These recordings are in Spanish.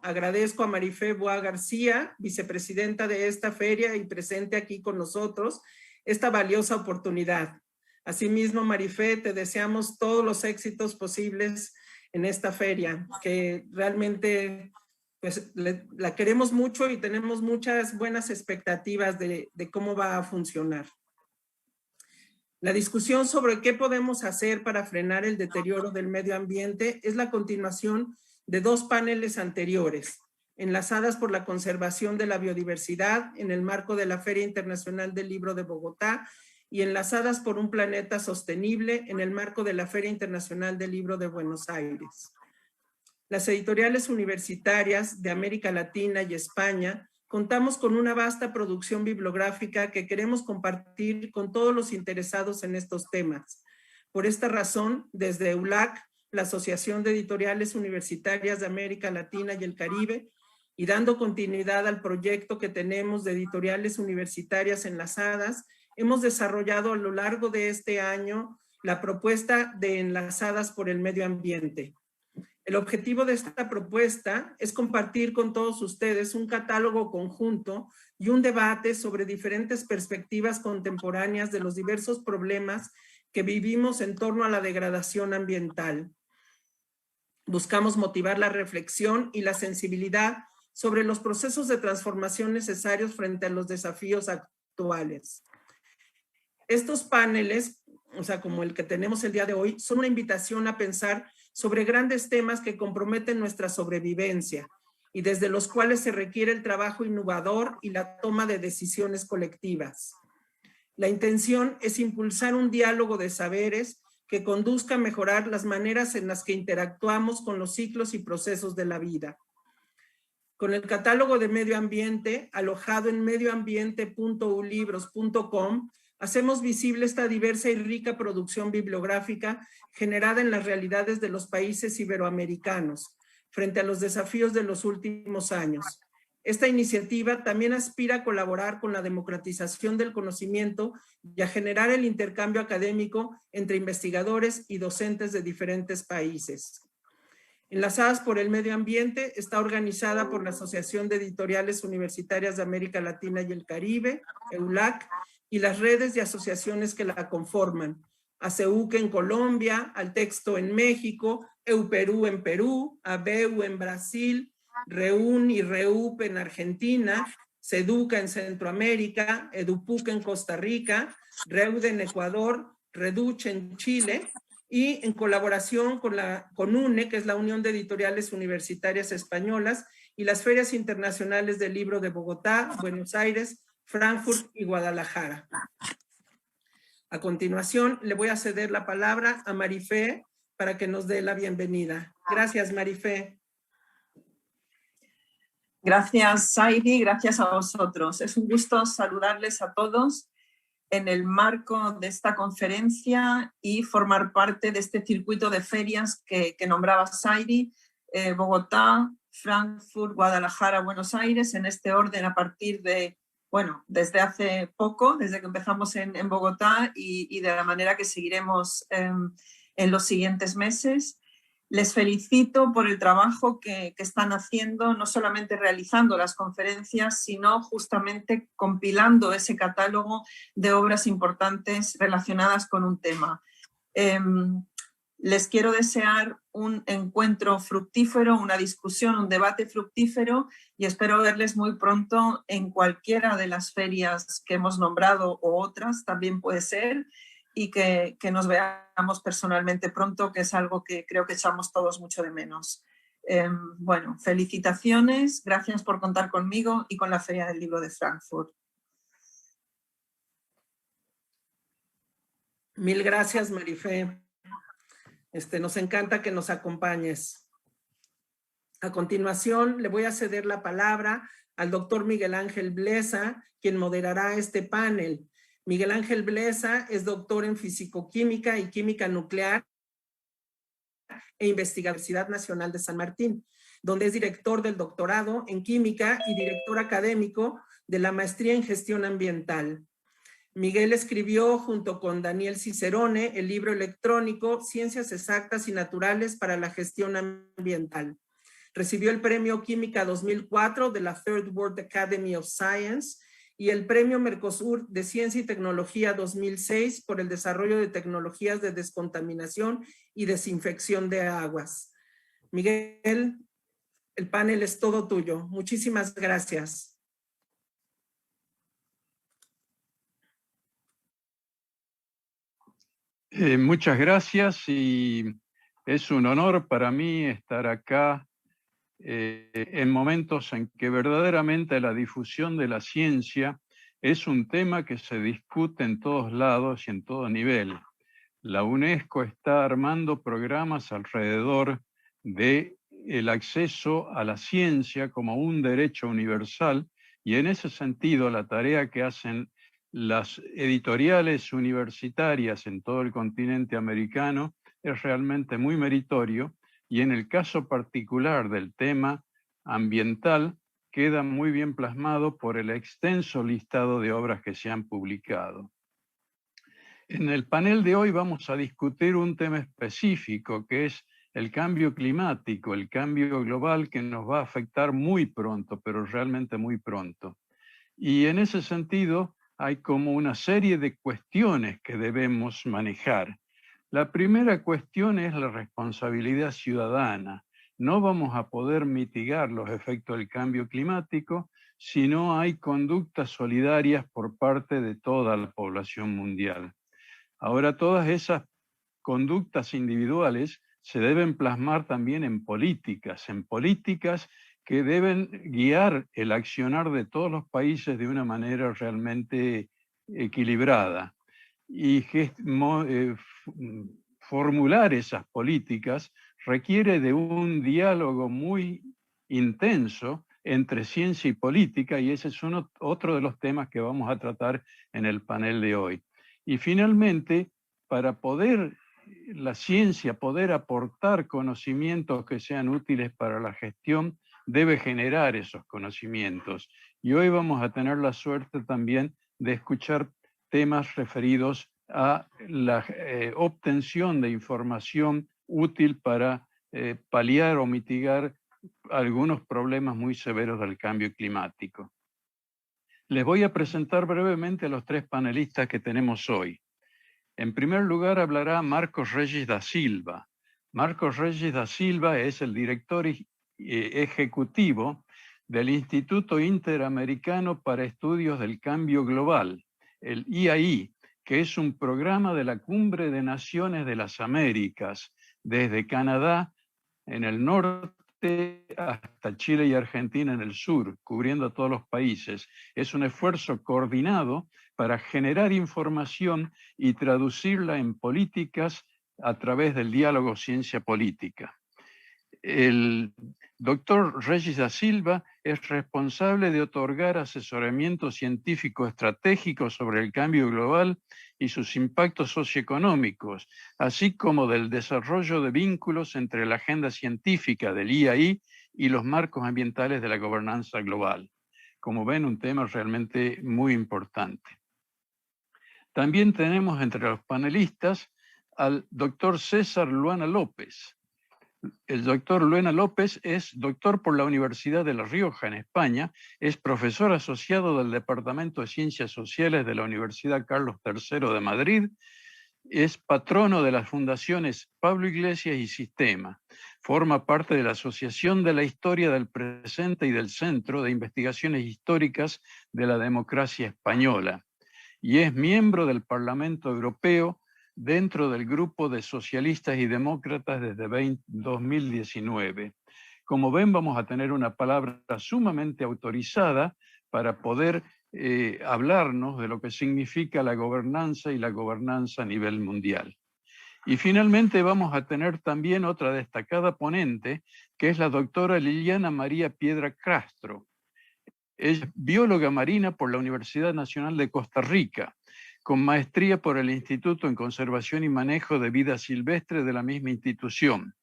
agradezco a Marifé Boa García, vicepresidenta de esta feria y presente aquí con nosotros, esta valiosa oportunidad. Asimismo, Marifé, te deseamos todos los éxitos posibles en esta feria, que realmente pues, la queremos mucho y tenemos muchas buenas expectativas de cómo va a funcionar. La discusión sobre qué podemos hacer para frenar el deterioro del medio ambiente es la continuación de dos paneles anteriores, enlazadas por la conservación de la biodiversidad en el marco de la Feria Internacional del Libro de Bogotá y enlazadas por un planeta sostenible en el marco de la Feria Internacional del Libro de Buenos Aires. Las editoriales universitarias de América Latina y España contamos con una vasta producción bibliográfica que queremos compartir con todos los interesados en estos temas. Por esta razón, desde EULAC, la Asociación de Editoriales Universitarias de América Latina y el Caribe, y dando continuidad al proyecto que tenemos de editoriales universitarias enlazadas, hemos desarrollado a lo largo de este año la propuesta de Enlazadas por el Medio Ambiente. El objetivo de esta propuesta es compartir con todos ustedes un catálogo conjunto y un debate sobre diferentes perspectivas contemporáneas de los diversos problemas que vivimos en torno a la degradación ambiental. Buscamos motivar la reflexión y la sensibilidad sobre los procesos de transformación necesarios frente a los desafíos actuales. Estos paneles, o sea, como el que tenemos el día de hoy, son una invitación a pensar sobre grandes temas que comprometen nuestra sobrevivencia y desde los cuales se requiere el trabajo innovador y la toma de decisiones colectivas. La intención es impulsar un diálogo de saberes que conduzca a mejorar las maneras en las que interactuamos con los ciclos y procesos de la vida. Con el catálogo de medio ambiente, alojado en medioambiente.ulibros.com, hacemos visible esta diversa y rica producción bibliográfica generada en las realidades de los países iberoamericanos, frente a los desafíos de los últimos años. Esta iniciativa también aspira a colaborar con la democratización del conocimiento y a generar el intercambio académico entre investigadores y docentes de diferentes países. Enlazadas por el Medio Ambiente está organizada por la Asociación de Editoriales Universitarias de América Latina y el Caribe, EULAC, y las redes y asociaciones que la conforman. ACEUC en Colombia, Altexto en México, EUPerú en Perú, ABEU en Brasil, REUN y REUP en Argentina, SEDUCA en Centroamérica, EDUPUC en Costa Rica, REUD en Ecuador, REDUCH en Chile, y en colaboración con UNE, que es la Unión de Editoriales Universitarias Españolas, y las Ferias Internacionales del Libro de Bogotá, Buenos Aires, Frankfurt y Guadalajara. A continuación, le voy a ceder la palabra a Marifé para que nos dé la bienvenida. Gracias, Marifé. Gracias, Saidi, gracias a vosotros. Es un gusto saludarles a todos en el marco de esta conferencia y formar parte de este circuito de ferias que nombraba Saidi, Bogotá, Frankfurt, Guadalajara, Buenos Aires, en este orden a partir de, bueno, desde hace poco, desde que empezamos en Bogotá y de la manera que seguiremos en los siguientes meses. Les felicito por el trabajo que están haciendo, no solamente realizando las conferencias, sino justamente compilando ese catálogo de obras importantes relacionadas con un tema. Les quiero desear un encuentro fructífero, una discusión, un debate fructífero y espero verles muy pronto en cualquiera de las ferias que hemos nombrado o otras, también puede ser, y que nos veamos personalmente pronto, que es algo que creo que echamos todos mucho de menos. Bueno, felicitaciones, gracias por contar conmigo y con la Feria del Libro de Frankfurt. Mil gracias, Marifé. Nos encanta que nos acompañes. A continuación, le voy a ceder la palabra al doctor Miguel Ángel Blesa, quien moderará este panel. Miguel Ángel Blesa es doctor en Fisicoquímica y Química Nuclear e investigador en la Universidad Nacional de San Martín, donde es director del doctorado en Química y director académico de la maestría en Gestión Ambiental. Miguel escribió junto con Daniel Cicerone el libro electrónico Ciencias Exactas y Naturales para la Gestión Ambiental. Recibió el Premio Química 2004 de la Third World Academy of Science y el Premio Mercosur de Ciencia y Tecnología 2006 por el desarrollo de tecnologías de descontaminación y desinfección de aguas. Miguel, el panel es todo tuyo. Muchísimas gracias. Muchas gracias y es un honor para mí estar acá en momentos en que verdaderamente la difusión de la ciencia es un tema que se discute en todos lados y en todo nivel. La UNESCO está armando programas alrededor del acceso a la ciencia como un derecho universal y en ese sentido la tarea que hacen las editoriales universitarias en todo el continente americano es realmente muy meritorio y en el caso particular del tema ambiental queda muy bien plasmado por el extenso listado de obras que se han publicado. En el panel de hoy vamos a discutir un tema específico que es el cambio climático, el cambio global que nos va a afectar muy pronto, pero realmente muy pronto. Y en ese sentido hay como una serie de cuestiones que debemos manejar. La primera cuestión es la responsabilidad ciudadana. No vamos a poder mitigar los efectos del cambio climático si no hay conductas solidarias por parte de toda la población mundial. Ahora, todas esas conductas individuales se deben plasmar también en políticas que deben guiar el accionar de todos los países de una manera realmente equilibrada. Y formular esas políticas requiere de un diálogo muy intenso entre ciencia y política, y ese es otro de los temas que vamos a tratar en el panel de hoy. Y finalmente, para la ciencia poder aportar conocimientos que sean útiles para la gestión, debe generar esos conocimientos. Y hoy vamos a tener la suerte también de escuchar temas referidos a la obtención de información útil para paliar o mitigar algunos problemas muy severos del cambio climático. Les voy a presentar brevemente a los tres panelistas que tenemos hoy. En primer lugar hablará Marcos Regis da Silva. Marcos Regis da Silva es el director ejecutivo del Instituto Interamericano para Estudios del Cambio Global, el IAI, que es un programa de la Cumbre de Naciones de las Américas, desde Canadá en el norte hasta Chile y Argentina en el sur, cubriendo a todos los países. Es un esfuerzo coordinado para generar información y traducirla en políticas a través del diálogo ciencia-política. El doctor Regis da Silva es responsable de otorgar asesoramiento científico estratégico sobre el cambio global y sus impactos socioeconómicos, así como del desarrollo de vínculos entre la agenda científica del IAI y los marcos ambientales de la gobernanza global. Como ven, un tema realmente muy importante. También tenemos entre los panelistas al doctor César Luana López. El doctor Luana López es doctor por la Universidad de La Rioja, en España, es profesor asociado del Departamento de Ciencias Sociales de la Universidad Carlos III de Madrid, es patrono de las fundaciones Pablo Iglesias y Sistema, forma parte de la Asociación de la Historia del Presente y del Centro de Investigaciones Históricas de la Democracia Española, y es miembro del Parlamento Europeo dentro del grupo de socialistas y demócratas desde 2019. Como ven, vamos a tener una palabra sumamente autorizada para poder hablarnos de lo que significa la gobernanza y la gobernanza a nivel mundial. Y finalmente vamos a tener también otra destacada ponente, que es la doctora Liliana María Piedra Castro. Es bióloga marina por la Universidad Nacional de Costa Rica, con maestría por el Instituto en Conservación y Manejo de Vida Silvestre de la misma institución.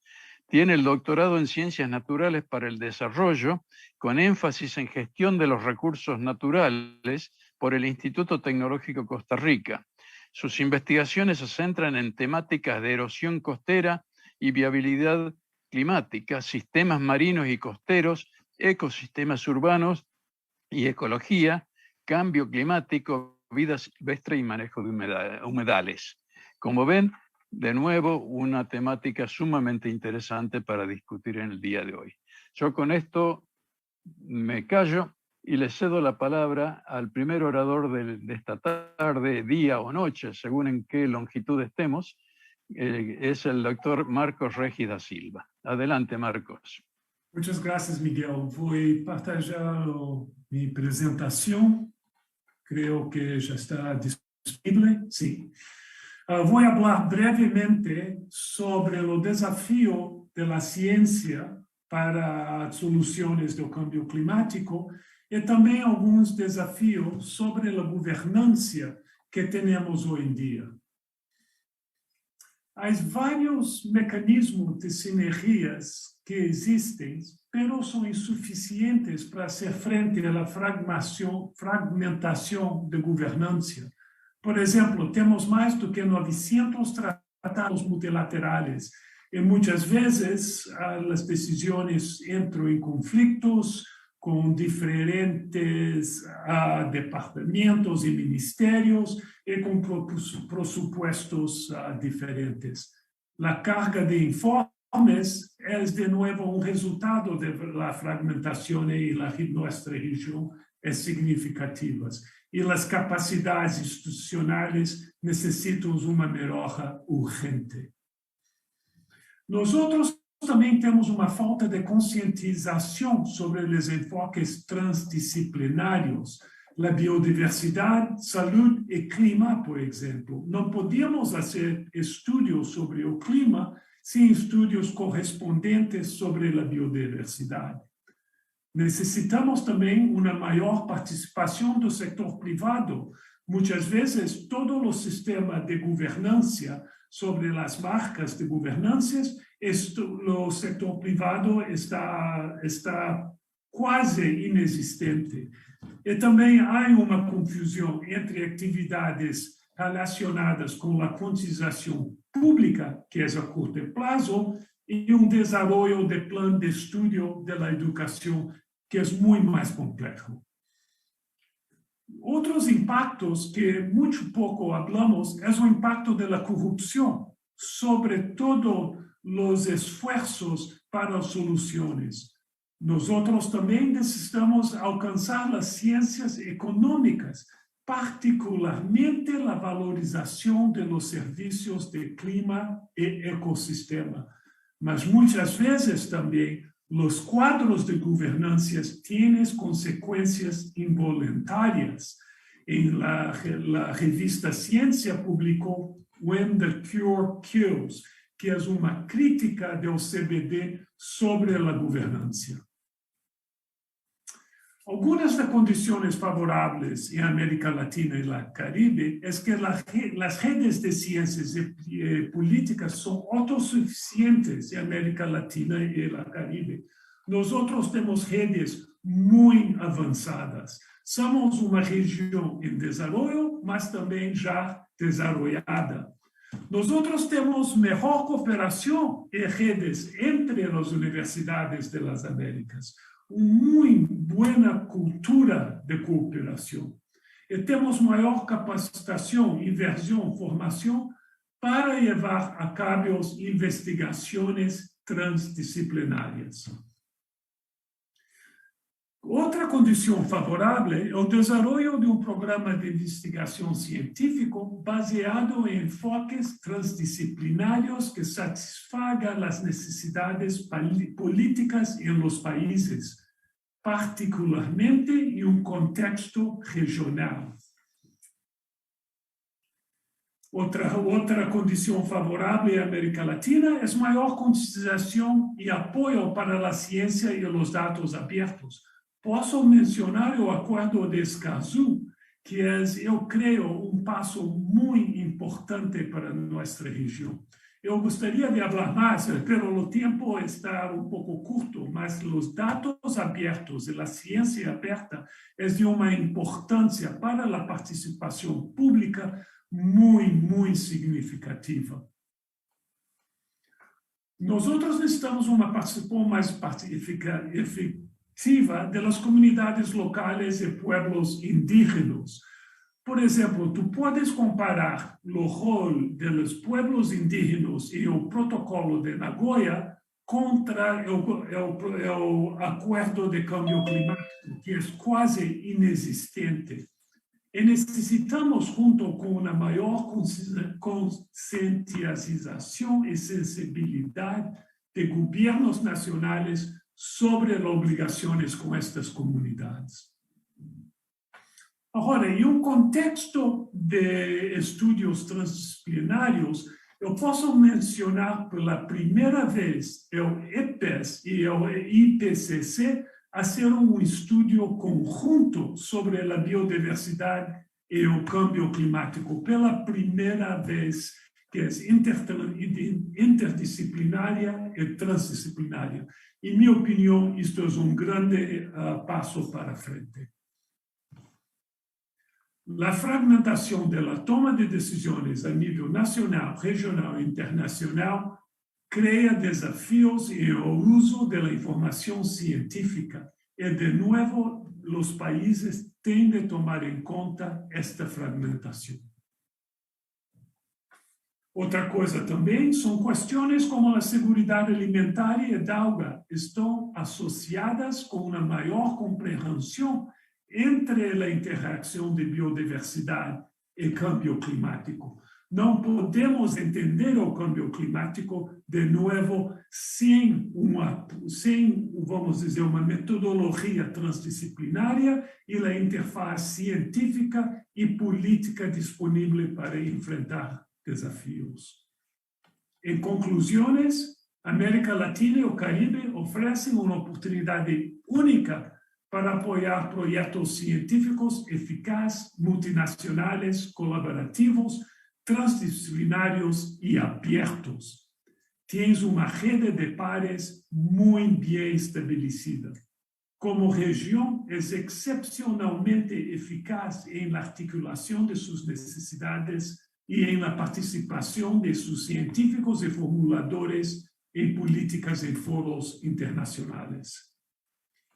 Tiene el doctorado en Ciencias Naturales para el Desarrollo, con énfasis en gestión de los recursos naturales por el Instituto Tecnológico Costa Rica. Sus investigaciones se centran en temáticas de erosión costera y viabilidad climática, sistemas marinos y costeros, ecosistemas urbanos y ecología, cambio climático, vida silvestre y manejo de humedales. Como ven, de nuevo, una temática sumamente interesante para discutir en el día de hoy. Yo con esto me callo y le cedo la palabra al primer orador de esta tarde, día o noche, según en qué longitud estemos, es el doctor Marcos Regis da Silva. Adelante, Marcos. Muchas gracias, Miguel. Voy a partilhar mi presentación. Creo que ya está disponible. Sí. Voy a hablar brevemente sobre el desafío de la ciencia para soluciones del cambio climático y también algunos desafíos sobre la gobernanza que tenemos hoy en día. Hay varios mecanismos de sinergias que existen, pero son insuficientes para hacer frente a la fragmentación de gobernanza. Por ejemplo, tenemos más do que 900 tratados multilaterales y muchas veces las decisiones entran en conflictos con diferentes departamentos y ministerios y con presupuestos diferentes. La carga de informes es de nuevo un resultado de la fragmentación y nuestra región es significativa. Y las capacidades institucionales necesitan una mejora urgente. Nosotros también tenemos una falta de concientización sobre los enfoques transdisciplinarios, la biodiversidad, salud y clima, por ejemplo. No podemos hacer estudios sobre el clima sin estudios correspondientes sobre la biodiversidad. Necesitamos también una mayor participación del sector privado. Muchas veces todos los sistemas de gobernanza sobre las marcas de gobernanza, el sector privado está quase inexistente. Y también hay una confusión entre actividades relacionadas con la cuantización pública, que es a corto plazo, y un desarrollo de plan de estudio de la educación, que es muy más complejo. Otros impactos que mucho poco hablamos es el impacto de la corrupción, sobre todo los esfuerzos para soluciones. Nosotros también necesitamos alcanzar las ciencias económicas, particularmente la valorización de los servicios de clima y ecosistema. Mas muchas veces también los cuadros de gobernanza tienen consecuencias involuntarias. En la revista Ciencia publicó When the Cure Kills, que es una crítica del CBD sobre la gobernanza. Algunas de las condiciones favorables en América Latina y el Caribe es que las redes de ciencias y políticas son autosuficientes en América Latina y el Caribe. Nosotros tenemos redes muy avanzadas. Somos una región en desarrollo, mas también ya desarrollada. Nosotros tenemos mejor cooperación y redes entre las universidades de las Américas. Muy buena cultura de cooperación. Y tenemos mayor capacitación, inversión, formación para llevar a cabo investigaciones transdisciplinarias. Otra condición favorable es el desarrollo de un programa de investigación científico baseado en enfoques transdisciplinarios que satisfagan las necesidades políticas en los países, particularmente en un contexto regional. Otra condición favorable en América Latina es mayor concientización y apoyo para la ciencia y los datos abiertos. Posso mencionar o Acordo de Escazú, que é, eu creio, um passo muito importante para nossa região. Eu gostaria de falar mais, pero o tempo está um pouco curto, mas os dados abertos e a ciência aberta é de uma importância para a participação pública muito significativa. Nosotros necesitamos una participación más efectiva de las comunidades locales y pueblos indígenas. Por ejemplo, tú puedes comparar el rol de los pueblos indígenas y el protocolo de Nagoya contra el acuerdo de cambio climático, que es casi inexistente. Y necesitamos, junto con una mayor concientización y sensibilidad de gobiernos nacionales sobre las obligaciones con estas comunidades. Ahora, en un contexto de estudios transdisciplinarios, yo puedo mencionar por la primera vez el IPES y el IPCC hacer un estudio conjunto sobre la biodiversidad y el cambio climático, pela primera vez, que es interdisciplinaria y transdisciplinaria. En mi opinión, esto es un grande paso para frente. La fragmentación de la toma de decisiones a nivel nacional, regional e internacional crea desafíos en el uso de la información científica y, de nuevo, los países tienen de tomar en cuenta esta fragmentación. Otra cosa también son cuestiones como la seguridad alimentaria y el agua, están asociadas con una mayor comprensión entre la interacción de biodiversidad y cambio climático. No podemos entender el cambio climático, de nuevo, sin vamos decir, una metodología transdisciplinaria y la interfaz científica y política disponible para enfrentar desafíos. En conclusiones, América Latina y el Caribe ofrecen una oportunidad única para apoyar proyectos científicos eficaces, multinacionales, colaborativos, transdisciplinarios y abiertos. Tienes una red de pares muy bien establecida. Como región, es excepcionalmente eficaz en la articulación de sus necesidades y en la participación de sus científicos y formuladores en políticas en foros internacionales.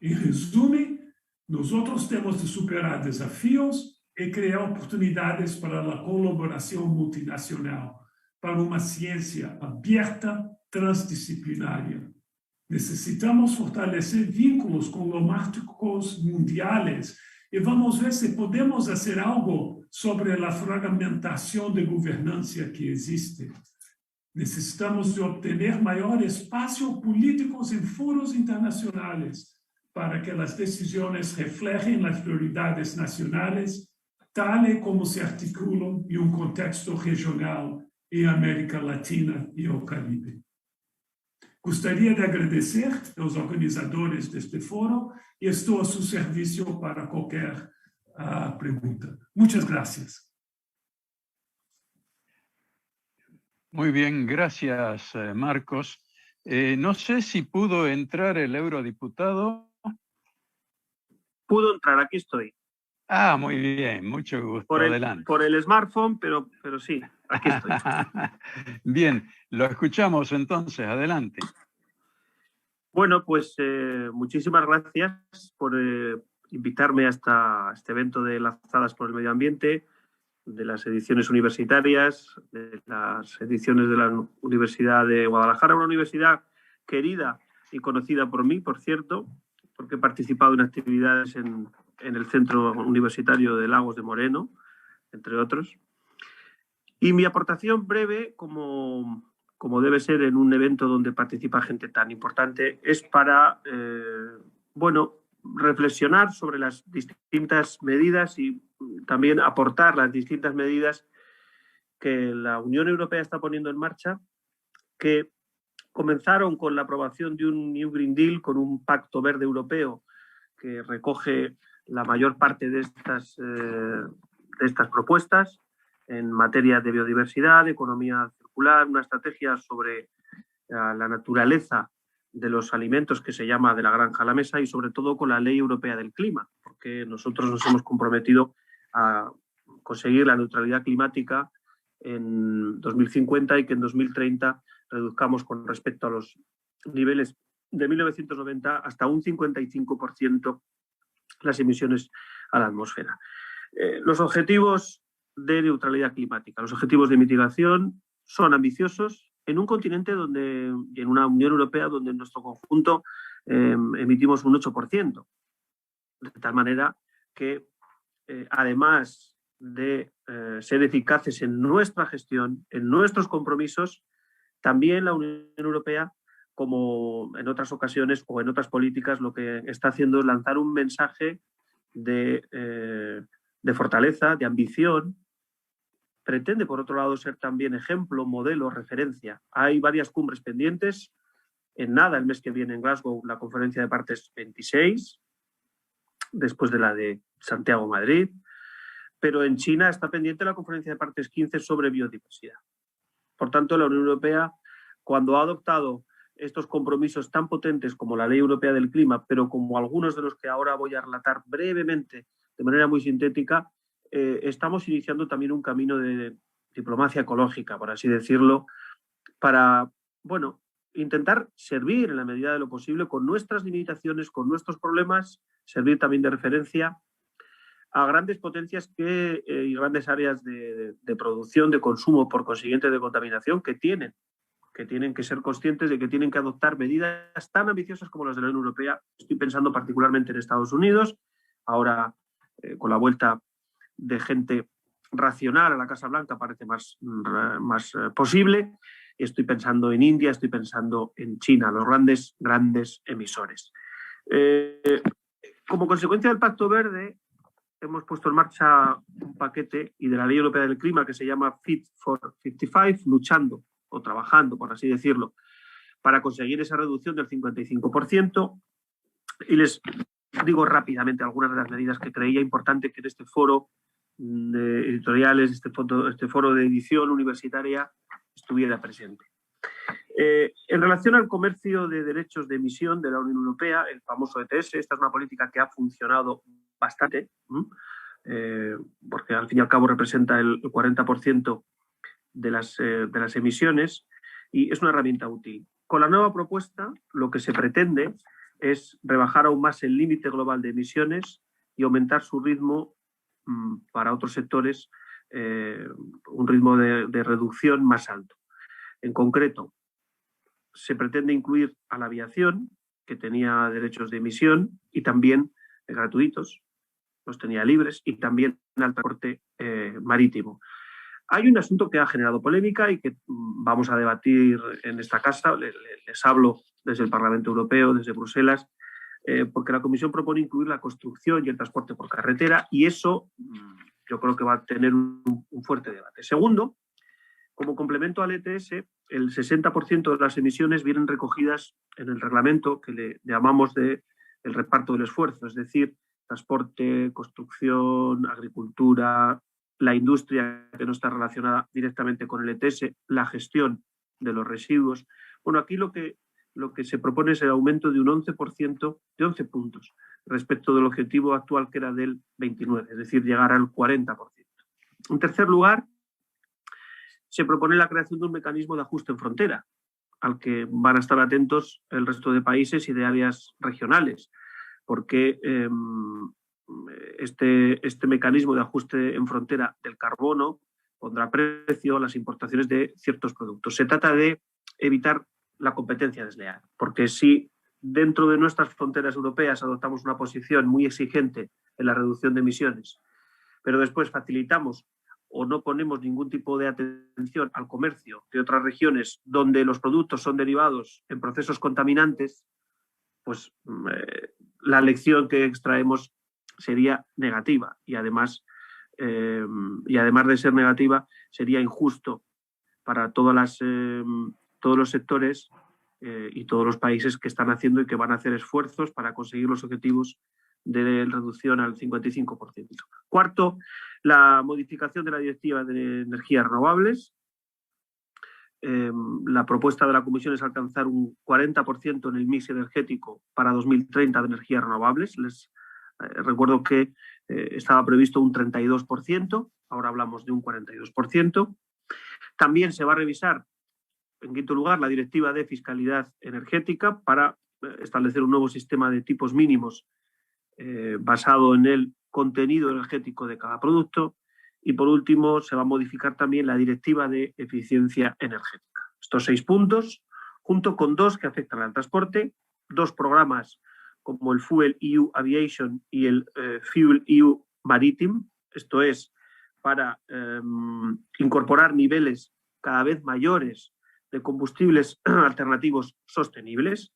En resumen, nosotros tenemos de superar desafíos y crear oportunidades para la colaboración multinacional, para una ciencia abierta, transdisciplinaria. Necesitamos fortalecer vínculos con los márticos mundiales y vamos a ver si podemos hacer algo sobre la fragmentación de gobernanza que existe. Necesitamos de obtener mayor espacio políticos en foros internacionales para que las decisiones reflejen las prioridades nacionales, tal como se articulan en un contexto regional en América Latina y el Caribe. Gostaria de agradecer a los organizadores de este foro y estoy a su servicio para cualquier pregunta. Muchas gracias. Muy bien, gracias, Marcos. No sé si pudo entrar el eurodiputado. Pudo entrar, aquí estoy. Ah, muy bien, mucho gusto. Adelante. Por el smartphone, pero sí, aquí estoy. Bien, lo escuchamos entonces, adelante. Bueno, pues muchísimas gracias por invitarme a este evento de Lazadas por el Medio Ambiente, de las ediciones universitarias, de las ediciones de la Universidad de Guadalajara, una universidad querida y conocida por mí, por cierto, porque he participado en actividades en el Centro Universitario de Lagos de Moreno, entre otros. Y mi aportación breve, como debe ser en un evento donde participa gente tan importante, es para, reflexionar sobre las distintas medidas y también aportar las distintas medidas que la Unión Europea está poniendo en marcha, que comenzaron con la aprobación de un New Green Deal, con un pacto verde europeo que recoge la mayor parte de estas propuestas en materia de biodiversidad, de economía circular, una estrategia sobre la naturaleza de los alimentos que se llama de la granja a la mesa y sobre todo con la Ley Europea del Clima, porque nosotros nos hemos comprometido a conseguir la neutralidad climática en 2050 y que en 2030 reduzcamos con respecto a los niveles de 1990 hasta un 55% las emisiones a la atmósfera. Los objetivos de neutralidad climática, los objetivos de mitigación son ambiciosos en un continente y en una Unión Europea donde en nuestro conjunto emitimos un 8%. De tal manera que además de ser eficaces en nuestra gestión, en nuestros compromisos, también la Unión Europea, como en otras ocasiones o en otras políticas, lo que está haciendo es lanzar un mensaje de fortaleza, de ambición. Pretende, por otro lado, ser también ejemplo, modelo, referencia. Hay varias cumbres pendientes. En nada, el mes que viene en Glasgow, la conferencia de partes 26, después de la de Santiago-Madrid. Pero en China está pendiente la conferencia de partes 15 sobre biodiversidad. Por tanto, la Unión Europea, cuando ha adoptado estos compromisos tan potentes como la Ley Europea del Clima, pero como algunos de los que ahora voy a relatar brevemente, de manera muy sintética, estamos iniciando también un camino de diplomacia ecológica, por así decirlo, para, bueno, intentar servir en la medida de lo posible con nuestras limitaciones, con nuestros problemas, servir también de referencia a grandes potencias y grandes áreas de producción, de consumo, por consiguiente de contaminación, que tienen que ser conscientes de que tienen que adoptar medidas tan ambiciosas como las de la Unión Europea. Estoy pensando particularmente en Estados Unidos, ahora con la vuelta de gente racional a la Casa Blanca parece más posible. Estoy pensando en India, estoy pensando en China, los grandes emisores. Como consecuencia del Pacto Verde, hemos puesto en marcha un paquete y de la Ley Europea del Clima que se llama Fit for 55, luchando o trabajando, por así decirlo, para conseguir esa reducción del 55%. Y les digo rápidamente algunas de las medidas que creía importante que en este foro de editoriales, este foro de edición universitaria, estuviera presente. En relación al comercio de derechos de emisión de la Unión Europea, el famoso ETS, esta es una política que ha funcionado bastante, porque al fin y al cabo representa el 40% de las emisiones y es una herramienta útil. Con la nueva propuesta, lo que se pretende es rebajar aún más el límite global de emisiones y aumentar su ritmo para otros sectores, un ritmo de reducción más alto. En concreto, se pretende incluir a la aviación, que tenía derechos de emisión y también gratuitos, los tenía libres, y también al transporte marítimo. Hay un asunto que ha generado polémica y que vamos a debatir en esta casa. Les hablo desde el Parlamento Europeo, desde Bruselas, porque la Comisión propone incluir la construcción y el transporte por carretera y eso yo creo que va a tener un fuerte debate. Segundo, como complemento al ETS, el 60% de las emisiones vienen recogidas en el reglamento que le llamamos el reparto del esfuerzo, es decir, transporte, construcción, agricultura, la industria que no está relacionada directamente con el ETS, la gestión de los residuos. Bueno, aquí lo que se propone es el aumento de un 11%, de 11 puntos, respecto del objetivo actual que era del 29%, es decir, llegar al 40%. En tercer lugar, se propone la creación de un mecanismo de ajuste en frontera, al que van a estar atentos el resto de países y de áreas regionales, porque este mecanismo de ajuste en frontera del carbono pondrá precio a las importaciones de ciertos productos. Se trata de evitar la competencia desleal, porque si dentro de nuestras fronteras europeas adoptamos una posición muy exigente en la reducción de emisiones, pero después facilitamos o no ponemos ningún tipo de atención al comercio de otras regiones donde los productos son derivados en procesos contaminantes, pues la lección que extraemos sería negativa y además de ser negativa sería injusto para todos los sectores y todos los países que están haciendo y que van a hacer esfuerzos para conseguir los objetivos de reducción al 55%. Cuarto, la modificación de la Directiva de Energías Renovables. La propuesta de la Comisión es alcanzar un 40% en el mix energético para 2030 de energías renovables. Les recuerdo que estaba previsto un 32%, ahora hablamos de un 42%. También se va a revisar en quinto lugar, la Directiva de Fiscalidad Energética para establecer un nuevo sistema de tipos mínimos basado en el contenido energético de cada producto. Y por último, se va a modificar también la Directiva de Eficiencia Energética. Estos 6 puntos, junto con 2 que afectan al transporte, 2 programas como el Fuel EU Aviation y el Fuel EU Maritime, esto es, para incorporar niveles cada vez mayores de combustibles alternativos sostenibles.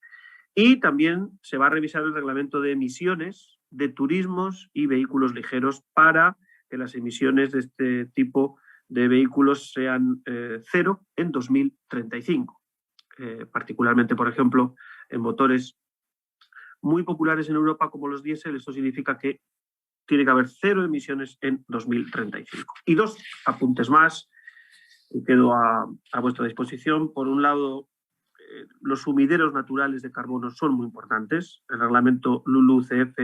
Y también se va a revisar el reglamento de emisiones de turismos y vehículos ligeros para que las emisiones de este tipo de vehículos sean 0 en 2035. Particularmente, por ejemplo, en motores muy populares en Europa como los diésel, esto significa que tiene que haber 0 emisiones en 2035. Y 2 apuntes más, que quedo a vuestra disposición. Por un lado, los sumideros naturales de carbono son muy importantes. El reglamento LULUCF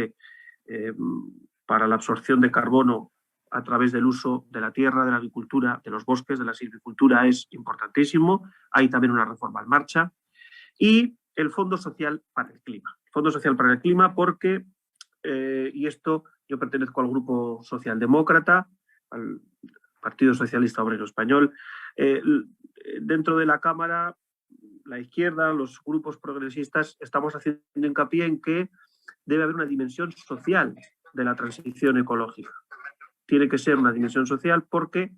para la absorción de carbono a través del uso de la tierra, de la agricultura, de los bosques, de la silvicultura es importantísimo. Hay también una reforma en marcha. Y el Fondo Social para el Clima. Fondo Social para el Clima porque, y esto yo pertenezco al Grupo Socialdemócrata, al Partido Socialista Obrero Español. Dentro de la Cámara, la izquierda, los grupos progresistas, estamos haciendo hincapié en que debe haber una dimensión social de la transición ecológica. Tiene que ser una dimensión social porque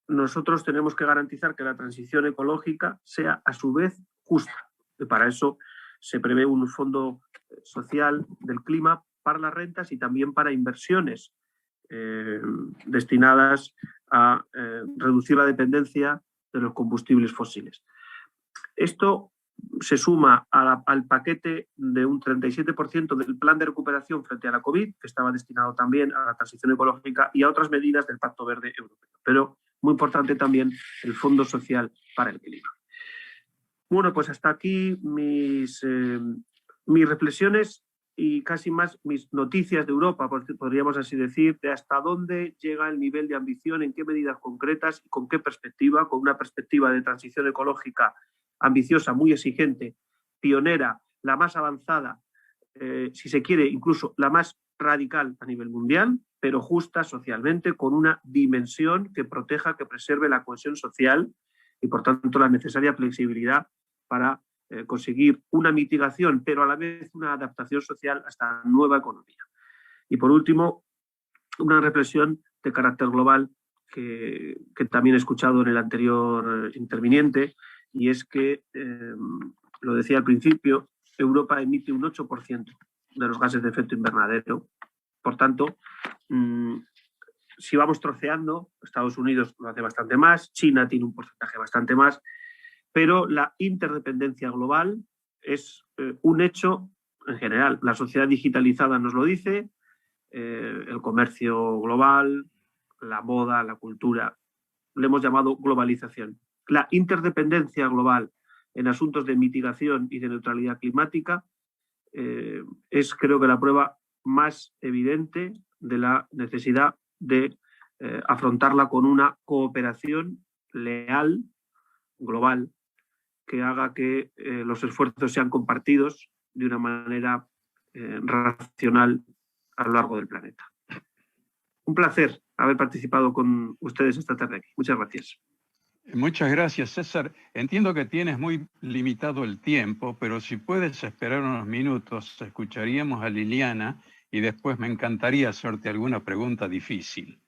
nosotros tenemos que garantizar que la transición ecológica sea a su vez justa. Y para eso se prevé un fondo social del clima para las rentas y también para inversiones destinadas a reducir la dependencia de los combustibles fósiles. Esto se suma al paquete de un 37% del plan de recuperación frente a la COVID, que estaba destinado también a la transición ecológica y a otras medidas del Pacto Verde Europeo. Pero muy importante también el Fondo Social para el Clima. Bueno, pues hasta aquí mis reflexiones y casi más mis noticias de Europa, podríamos así decir, de hasta dónde llega el nivel de ambición, en qué medidas concretas y con qué perspectiva, con una perspectiva de transición ecológica ambiciosa, muy exigente, pionera, la más avanzada, si se quiere, incluso la más radical a nivel mundial, pero justa socialmente, con una dimensión que proteja, que preserve la cohesión social y, por tanto, la necesaria flexibilidad para conseguir una mitigación, pero a la vez una adaptación social a esta nueva economía. Y, por último, una reflexión de carácter global que también he escuchado en el anterior interviniente, y es que, lo decía al principio, Europa emite un 8% de los gases de efecto invernadero. Por tanto, si vamos troceando, Estados Unidos lo hace bastante más, China tiene un porcentaje bastante más, pero la interdependencia global es un hecho en general. La sociedad digitalizada nos lo dice, el comercio global, la moda, la cultura, le hemos llamado globalización. La interdependencia global en asuntos de mitigación y de neutralidad climática es, creo que, la prueba más evidente de la necesidad de afrontarla con una cooperación leal, global, que haga que los esfuerzos sean compartidos de una manera racional a lo largo del planeta. Un placer haber participado con ustedes esta tarde aquí. Muchas gracias. Muchas gracias, César. Entiendo que tienes muy limitado el tiempo, pero si puedes esperar unos minutos, escucharíamos a Liliana y después me encantaría hacerte alguna pregunta difícil.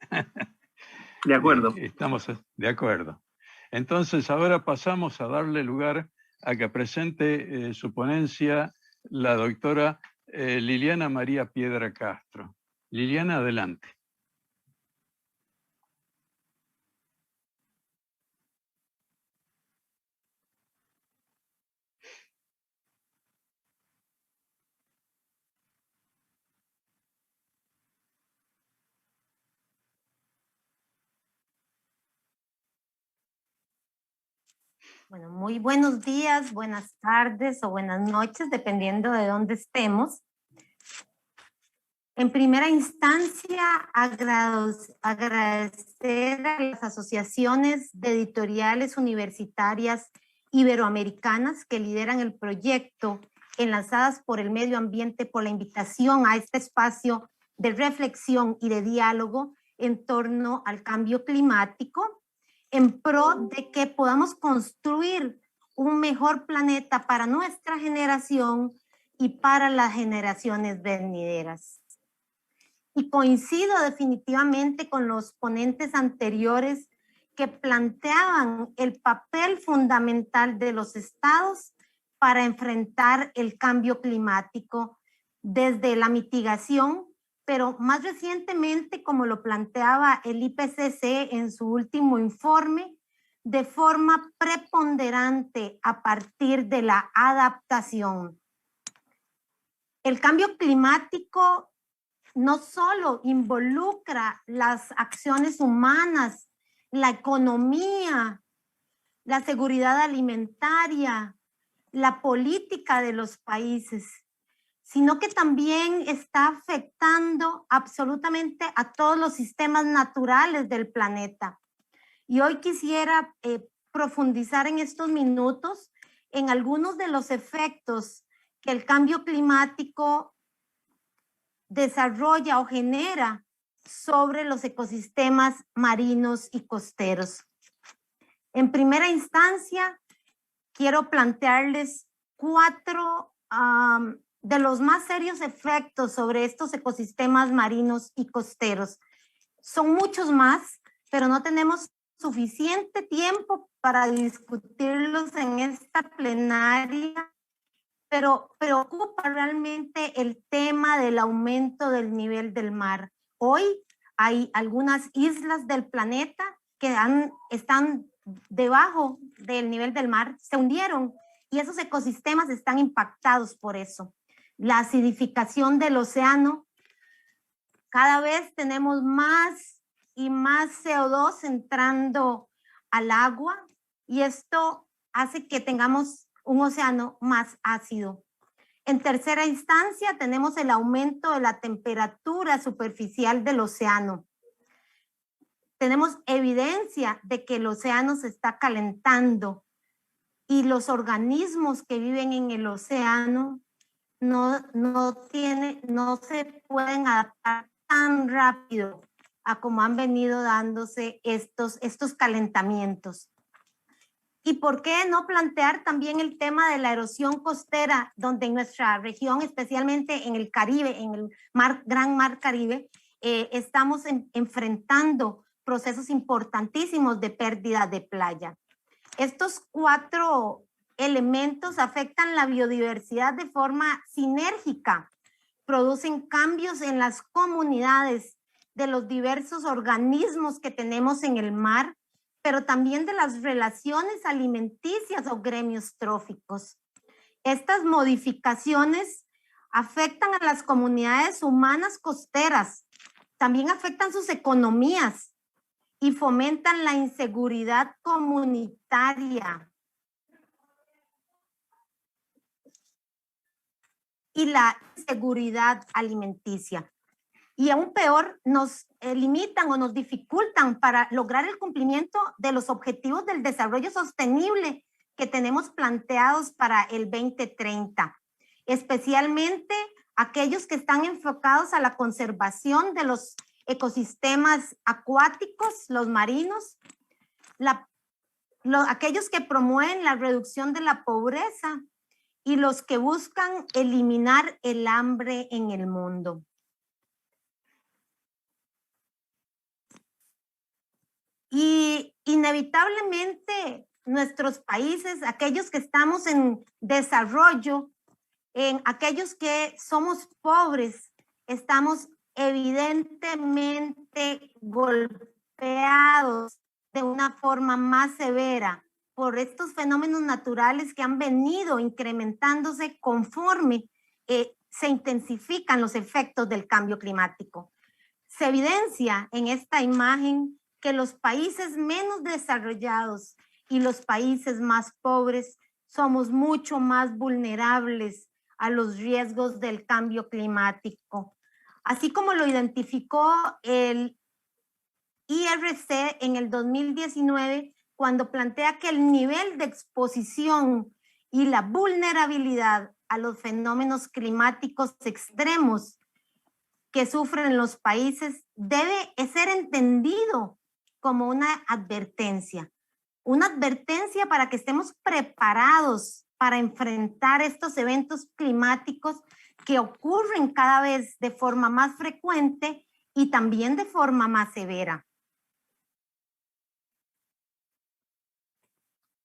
De acuerdo. Estamos de acuerdo. Entonces, ahora pasamos a darle lugar a que presente su ponencia la doctora Liliana María Piedra Castro. Liliana, adelante. Bueno, muy buenos días, buenas tardes o buenas noches, dependiendo de dónde estemos. En primera instancia, agradecer a las asociaciones de editoriales universitarias iberoamericanas que lideran el proyecto Enlazadas por el Medio Ambiente por la invitación a este espacio de reflexión y de diálogo en torno al cambio climático, en pro de que podamos construir un mejor planeta para nuestra generación y para las generaciones venideras. Y coincido definitivamente con los ponentes anteriores que planteaban el papel fundamental de los estados para enfrentar el cambio climático desde la mitigación, pero más recientemente, como lo planteaba el IPCC en su último informe, de forma preponderante a partir de la adaptación. El cambio climático no solo involucra las acciones humanas, la economía, la seguridad alimentaria, la política de los países, sino que también está afectando absolutamente a todos los sistemas naturales del planeta. Y hoy quisiera profundizar en estos minutos en algunos de los efectos que el cambio climático desarrolla o genera sobre los ecosistemas marinos y costeros. En primera instancia, quiero plantearles 4 de los más serios efectos sobre estos ecosistemas marinos y costeros. Son muchos más, pero no tenemos suficiente tiempo para discutirlos en esta plenaria, pero preocupa realmente el tema del aumento del nivel del mar. Hoy hay algunas islas del planeta que están debajo del nivel del mar, se hundieron y esos ecosistemas están impactados por eso. La acidificación del océano, cada vez tenemos más y más CO2 entrando al agua y esto hace que tengamos un océano más ácido. En tercera instancia, tenemos el aumento de la temperatura superficial del océano. Tenemos evidencia de que el océano se está calentando y los organismos que viven en el océano no se pueden adaptar tan rápido a como han venido dándose estos calentamientos. ¿Y por qué no plantear también el tema de la erosión costera, donde en nuestra región, especialmente en el Caribe, en el Gran Mar Caribe, estamos enfrentando procesos importantísimos de pérdida de playa? Estos 4 elementos afectan la biodiversidad de forma sinérgica, producen cambios en las comunidades de los diversos organismos que tenemos en el mar, pero también de las relaciones alimenticias o gremios tróficos. Estas modificaciones afectan a las comunidades humanas costeras, también afectan sus economías y fomentan la inseguridad comunitaria y la inseguridad alimenticia. Y aún peor, nos limitan o nos dificultan para lograr el cumplimiento de los objetivos del desarrollo sostenible que tenemos planteados para el 2030, especialmente aquellos que están enfocados a la conservación de los ecosistemas acuáticos, los marinos, aquellos que promueven la reducción de la pobreza y los que buscan eliminar el hambre en el mundo. Y inevitablemente nuestros países, aquellos que estamos en desarrollo, en aquellos que somos pobres, estamos evidentemente golpeados de una forma más severa por estos fenómenos naturales que han venido incrementándose conforme se intensifican los efectos del cambio climático. Se evidencia en esta imagen que los países menos desarrollados y los países más pobres somos mucho más vulnerables a los riesgos del cambio climático. así como lo identificó el IRC en el 2019, cuando plantea que el nivel de exposición y la vulnerabilidad a los fenómenos climáticos extremos que sufren los países debe ser entendido como una advertencia para que estemos preparados para enfrentar estos eventos climáticos que ocurren cada vez de forma más frecuente y también de forma más severa.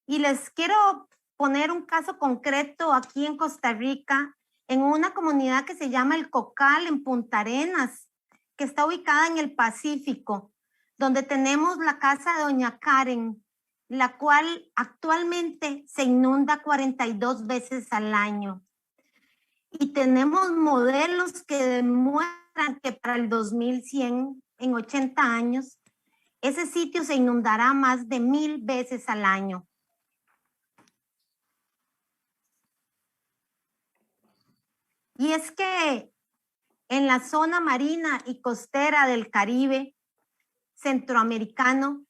Y les quiero poner un caso concreto aquí en Costa Rica, en una comunidad que se llama El Cocal, en Punta Arenas, que está ubicada en el Pacífico, donde tenemos la casa de Doña Karen, la cual actualmente se inunda 42 veces al año. Y tenemos modelos que demuestran que para el 2100, en 80 años, ese sitio se inundará más de 1000 veces al año. Y es que en la zona marina y costera del Caribe centroamericano,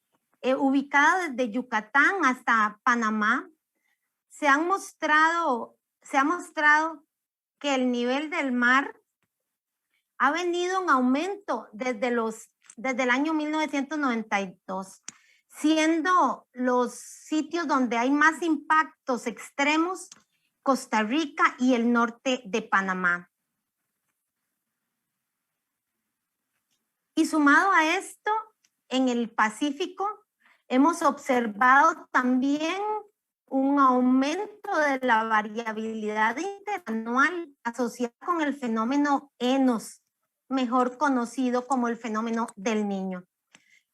ubicada desde Yucatán hasta Panamá, se ha mostrado que el nivel del mar ha venido en aumento desde el año 1992, siendo los sitios donde hay más impactos extremos Costa Rica y el norte de Panamá. Y sumado a esto, en el Pacífico hemos observado también un aumento de la variabilidad interanual asociada con el fenómeno ENOS, mejor conocido como el fenómeno del Niño,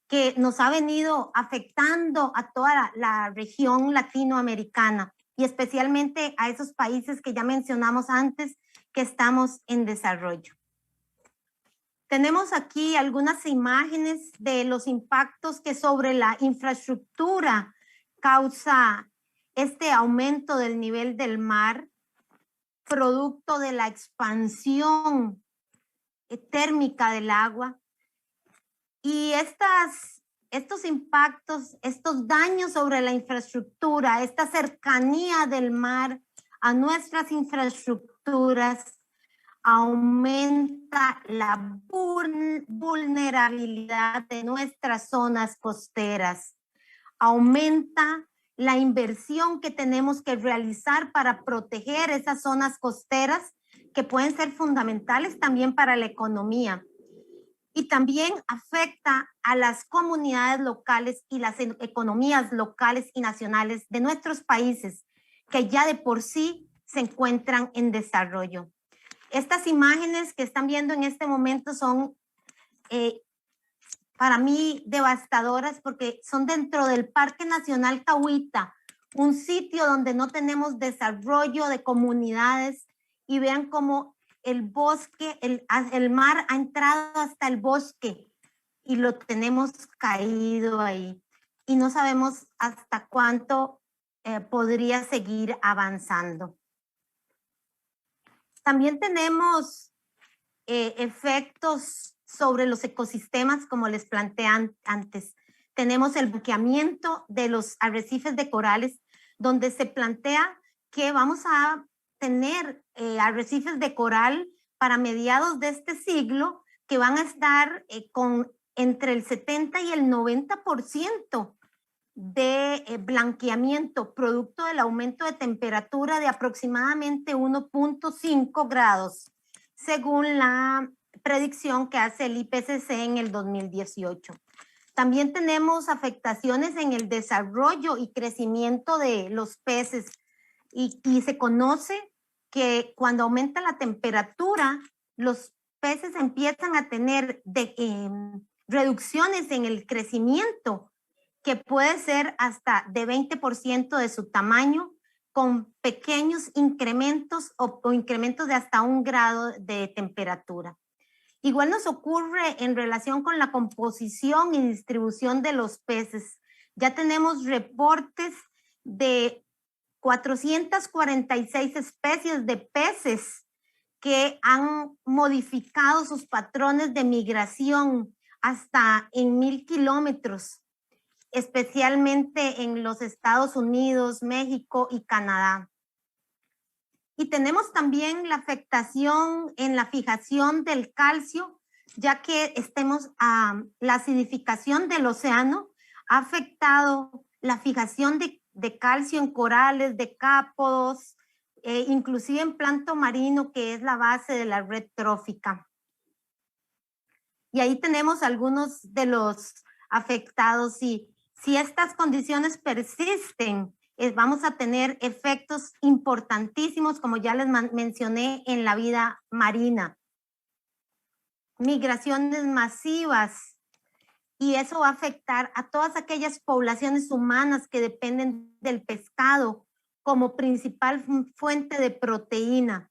que nos ha venido afectando a toda la región latinoamericana y especialmente a esos países que ya mencionamos antes que estamos en desarrollo. Tenemos aquí algunas imágenes de los impactos que sobre la infraestructura causa este aumento del nivel del mar, producto de la expansión térmica del agua. Y estos impactos, estos daños sobre la infraestructura, esta cercanía del mar a nuestras infraestructuras, aumenta la vulnerabilidad de nuestras zonas costeras, aumenta la inversión que tenemos que realizar para proteger esas zonas costeras que pueden ser fundamentales también para la economía. Y también afecta a las comunidades locales y las economías locales y nacionales de nuestros países que ya de por sí se encuentran en desarrollo. Estas imágenes que están viendo en este momento son para mí devastadoras porque son dentro del Parque Nacional Cahuita, un sitio donde no tenemos desarrollo de comunidades, y vean cómo el bosque, el mar ha entrado hasta el bosque y lo tenemos caído ahí. Y no sabemos hasta cuánto podría seguir avanzando. También tenemos efectos sobre los ecosistemas, como les planteé antes. Tenemos el bloqueamiento de los arrecifes de corales, donde se plantea que vamos a tener arrecifes de coral para mediados de este siglo que van a estar con entre el 70 y el 90% de blanqueamiento, producto del aumento de temperatura de aproximadamente 1.5 grados, según la predicción que hace el IPCC en el 2018. También tenemos afectaciones en el desarrollo y crecimiento de los peces y se conoce que cuando aumenta la temperatura, los peces empiezan a tener reducciones en el crecimiento, que puede ser hasta de 20% de su tamaño, con pequeños incrementos o incrementos de hasta 1 grado de temperatura. Igual nos ocurre en relación con la composición y distribución de los peces. Ya tenemos reportes de 446 especies de peces que han modificado sus patrones de migración hasta en 1000 kilómetros, especialmente en los Estados Unidos, México y Canadá. Y tenemos también la afectación en la fijación del calcio, ya que la acidificación del océano ha afectado la fijación de calcio en corales, decápodos, inclusive en plancton marino, que es la base de la red trófica. Y ahí tenemos algunos de los afectados, y si estas condiciones persisten, vamos a tener efectos importantísimos, como ya les mencioné, en la vida marina. Migraciones masivas, y eso va a afectar a todas aquellas poblaciones humanas que dependen del pescado como principal fuente de proteína.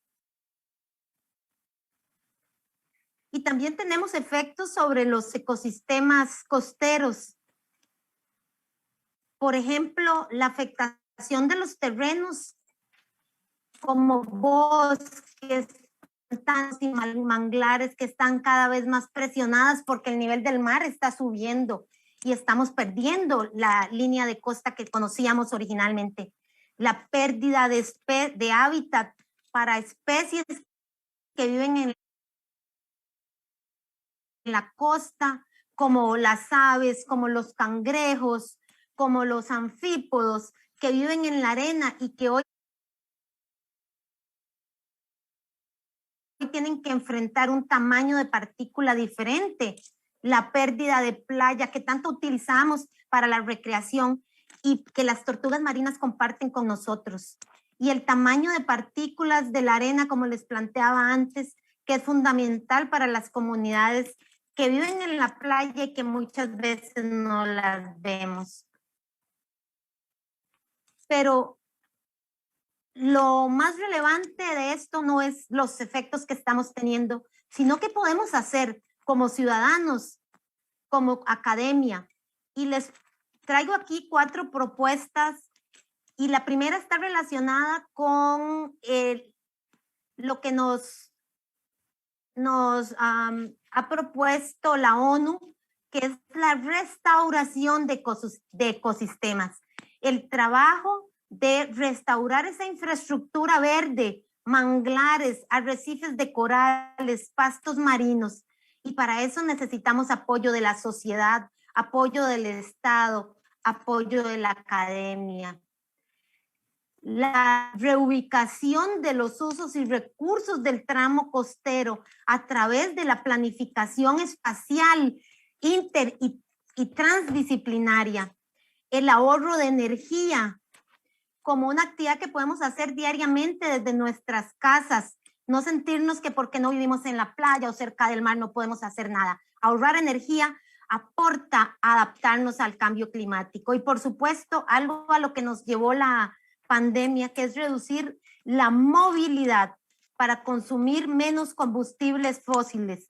Y también tenemos efectos sobre los ecosistemas costeros. Por ejemplo, la afectación de los terrenos como bosques, pantanos y manglares, que están cada vez más presionadas porque el nivel del mar está subiendo y estamos perdiendo la línea de costa que conocíamos originalmente. La pérdida de hábitat para especies que viven en la costa, como las aves, como los cangrejos, como los anfípodos que viven en la arena y que hoy tienen que enfrentar un tamaño de partícula diferente, la pérdida de playa que tanto utilizamos para la recreación y que las tortugas marinas comparten con nosotros. Y el tamaño de partículas de la arena, como les planteaba antes, que es fundamental para las comunidades que viven en la playa y que muchas veces no las vemos. Pero lo más relevante de esto no es los efectos que estamos teniendo, sino qué podemos hacer como ciudadanos, como academia. Y les traigo aquí 4 propuestas, y la primera está relacionada con lo que nos ha propuesto la ONU, que es la restauración de ecosistemas. El trabajo de restaurar esa infraestructura verde, manglares, arrecifes de corales, pastos marinos. Y para eso necesitamos apoyo de la sociedad, apoyo del Estado, apoyo de la academia. La reubicación de los usos y recursos del tramo costero a través de la planificación espacial inter y transdisciplinaria. El ahorro de energía como una actividad que podemos hacer diariamente desde nuestras casas. No sentirnos que porque no vivimos en la playa o cerca del mar no podemos hacer nada. Ahorrar energía aporta a adaptarnos al cambio climático. Y por supuesto, algo a lo que nos llevó la pandemia, que es reducir la movilidad para consumir menos combustibles fósiles.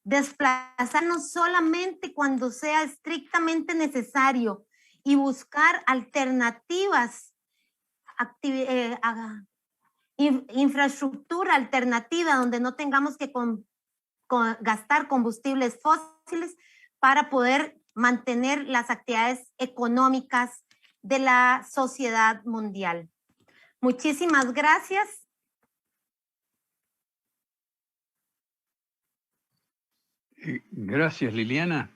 Desplazarnos solamente cuando sea estrictamente necesario y buscar alternativas, infraestructura alternativa donde no tengamos que gastar combustibles fósiles para poder mantener las actividades económicas de la sociedad mundial. Muchísimas gracias. Gracias, Liliana.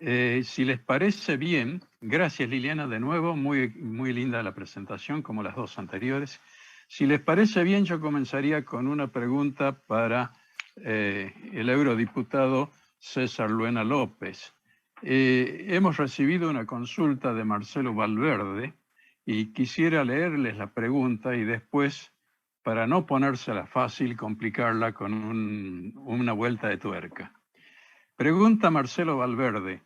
Si les parece bien, gracias Liliana de nuevo, muy linda la presentación como las 2 anteriores. Si les parece bien, yo comenzaría con una pregunta para el eurodiputado César Luena López. Hemos recibido una consulta de Marcelo Valverde y quisiera leerles la pregunta y después, para no ponérsela fácil, complicarla con una vuelta de tuerca. Pregunta Marcelo Valverde: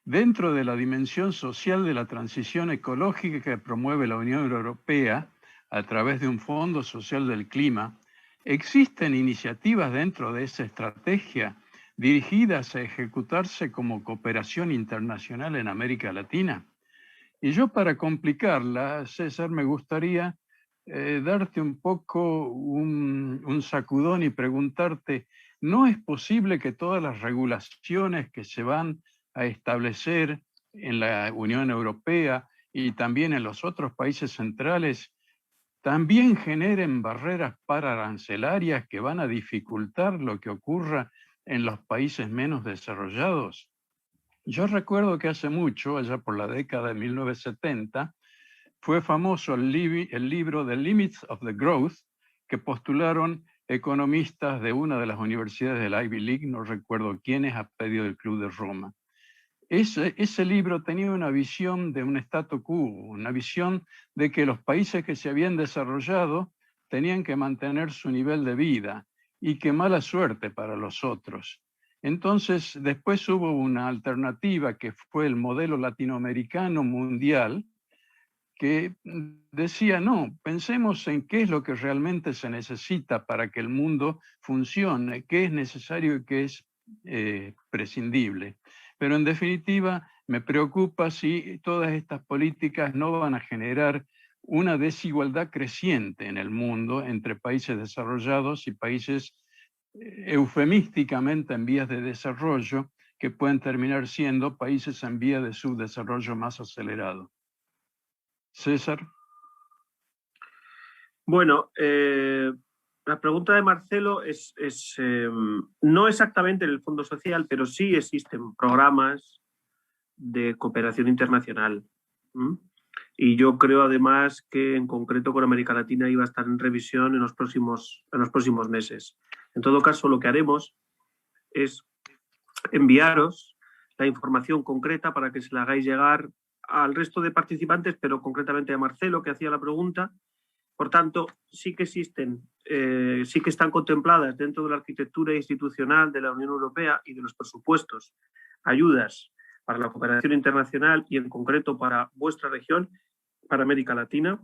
dentro de la dimensión social de la transición ecológica que promueve la Unión Europea a través de un Fondo Social del Clima, ¿existen iniciativas dentro de esa estrategia dirigidas a ejecutarse como cooperación internacional en América Latina? Y yo, para complicarla, César, me gustaría darte un poco un sacudón y preguntarte, ¿no es posible que todas las regulaciones que se van a establecer en la Unión Europea y también en los otros países centrales también generen barreras pararancelarias que van a dificultar lo que ocurra en los países menos desarrollados? Yo recuerdo que hace mucho, allá por la década de 1970, fue famoso el libro The Limits of the Growth, que postularon economistas de una de las universidades del Ivy League, no recuerdo quiénes, a pedido del Club de Roma. Ese libro tenía una visión de un statu quo, una visión de que los países que se habían desarrollado tenían que mantener su nivel de vida y que mala suerte para los otros. Entonces, después hubo una alternativa que fue el modelo latinoamericano mundial, que decía, no, pensemos en qué es lo que realmente se necesita para que el mundo funcione, qué es necesario y qué es prescindible. Pero en definitiva, me preocupa si todas estas políticas no van a generar una desigualdad creciente en el mundo entre países desarrollados y países eufemísticamente en vías de desarrollo, que pueden terminar siendo países en vías de subdesarrollo más acelerado. César. Bueno, la pregunta de Marcelo es no exactamente en el Fondo Social, pero sí existen programas de cooperación internacional. Y yo creo además que en concreto con América Latina iba a estar en revisión en los próximos meses. En todo caso, lo que haremos es enviaros la información concreta para que se la hagáis llegar al resto de participantes, pero concretamente a Marcelo, que hacía la pregunta. Por tanto, sí que existen, sí que están contempladas dentro de la arquitectura institucional de la Unión Europea y de los presupuestos ayudas para la cooperación internacional y en concreto para vuestra región, para América Latina.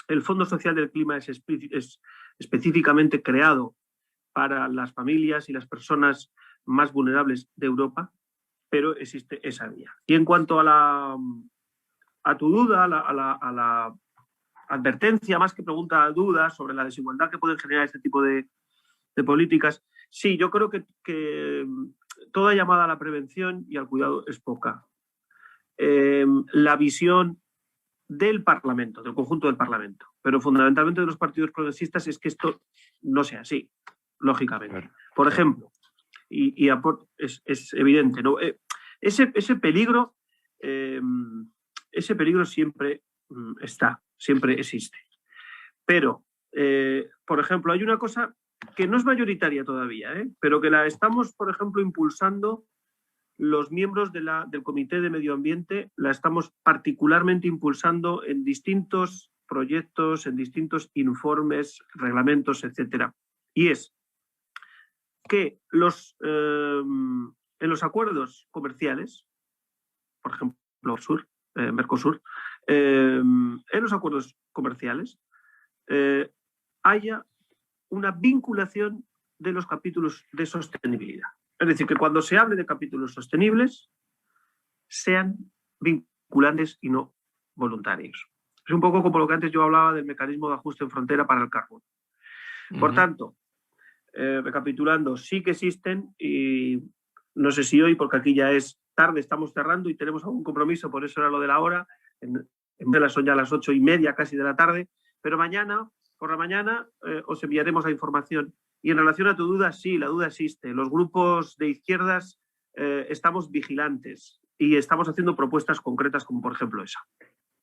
El Fondo Social del Clima es específicamente creado para las familias y las personas más vulnerables de Europa, pero existe esa vía. Y en cuanto a tu duda, a la advertencia, más que pregunta, duda sobre la desigualdad que pueden generar este tipo de políticas, sí, yo creo que toda llamada a la prevención y al cuidado es poca. La visión del Parlamento, del conjunto del Parlamento, pero fundamentalmente de los partidos progresistas, es que esto no sea así, lógicamente. Por ejemplo, y es evidente, ¿no? Ese peligro siempre está, siempre existe. Pero, por ejemplo, hay una cosa que no es mayoritaria todavía, pero que la estamos, por ejemplo, impulsando los miembros del Comité de Medio Ambiente, la estamos particularmente impulsando en distintos proyectos, en distintos informes, reglamentos, etcétera. Y es que en los acuerdos comerciales, por ejemplo, Mercosur, en los acuerdos comerciales haya una vinculación de los capítulos de sostenibilidad. Es decir, que cuando se hable de capítulos sostenibles sean vinculantes y no voluntarios. Es un poco como lo que antes yo hablaba del mecanismo de ajuste en frontera para el carbón. Por tanto, recapitulando, sí que existen y no sé si hoy, porque aquí ya es tarde, estamos cerrando y tenemos algún compromiso, por eso era lo de la hora, son ya las 8:30 casi de la tarde, pero mañana, por la mañana, os enviaremos la información. Y en relación a tu duda, sí, la duda existe. Los grupos de izquierdas estamos vigilantes y estamos haciendo propuestas concretas como por ejemplo esa.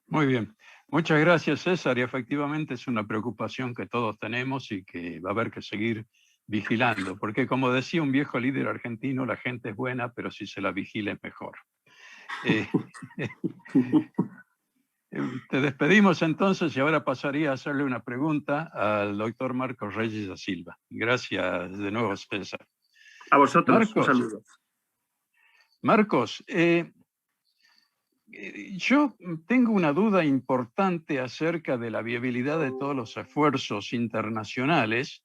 Muy bien. Muchas gracias, César. Y efectivamente es una preocupación que todos tenemos y que va a haber que seguir vigilando. Porque como decía un viejo líder argentino, la gente es buena, pero si se la vigila es mejor. Te despedimos entonces y ahora pasaría a hacerle una pregunta al doctor Marcos Reyes da Silva. Gracias de nuevo, César. A vosotros, Marcos, un saludo. Marcos, yo tengo una duda importante acerca de la viabilidad de todos los esfuerzos internacionales,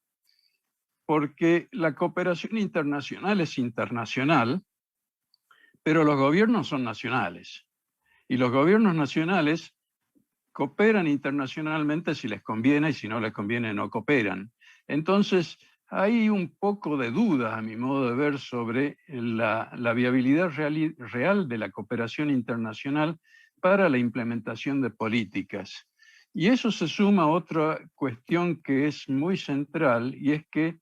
porque la cooperación internacional es internacional, pero los gobiernos son nacionales. Y los gobiernos nacionales cooperan internacionalmente si les conviene y si no les conviene no cooperan. Entonces, hay un poco de duda, a mi modo de ver, sobre la viabilidad real de la cooperación internacional para la implementación de políticas. Y eso se suma a otra cuestión que es muy central, y es que